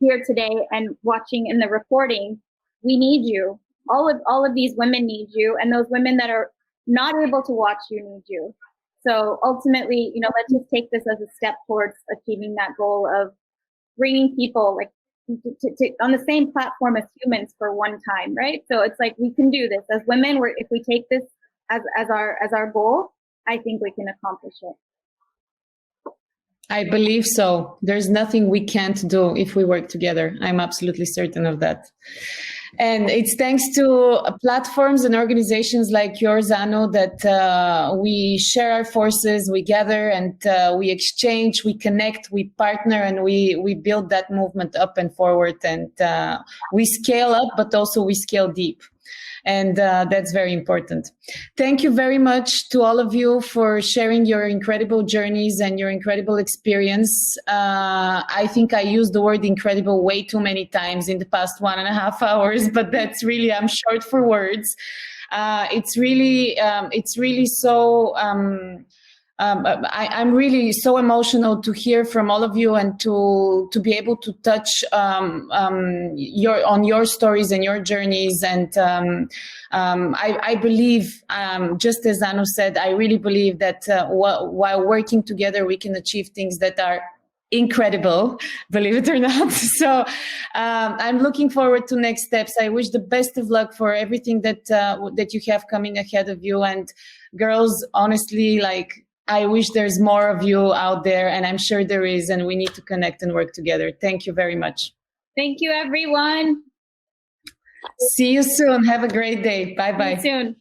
here today and watching in the recording, we need you. All of these women need you. And those women that are not able to watch you need you. So ultimately, let's just take this as a step towards achieving that goal of bringing people to on the same platform as humans for one time, right? So it's like, we can do this as women. If we take this as our goal, I think we can accomplish it. I believe so. There's nothing we can't do if we work together. I'm absolutely certain of that. And it's thanks to platforms and organizations like yours, Anu, that we share our forces, we gather and we exchange, we connect, we partner, and we build that movement up and forward. And we scale up, but also we scale deep. And that's very important. Thank you very much to all of you for sharing your incredible journeys and your incredible experience. I think I used the word incredible way too many times in the past 1.5 hours, but that's really, I'm short for words. It's really so... I'm really so emotional to hear from all of you and to be able to touch on your stories and your journeys. And I believe, just as Anu said, I really believe that while working together, we can achieve things that are incredible, believe it or not. So I'm looking forward to next steps. I wish the best of luck for everything that you have coming ahead of you. And girls, honestly, I wish there's more of you out there, and I'm sure there is, and we need to connect and work together. Thank you very much. Thank you, everyone. See you soon. Have a great day. Bye-bye. See you soon.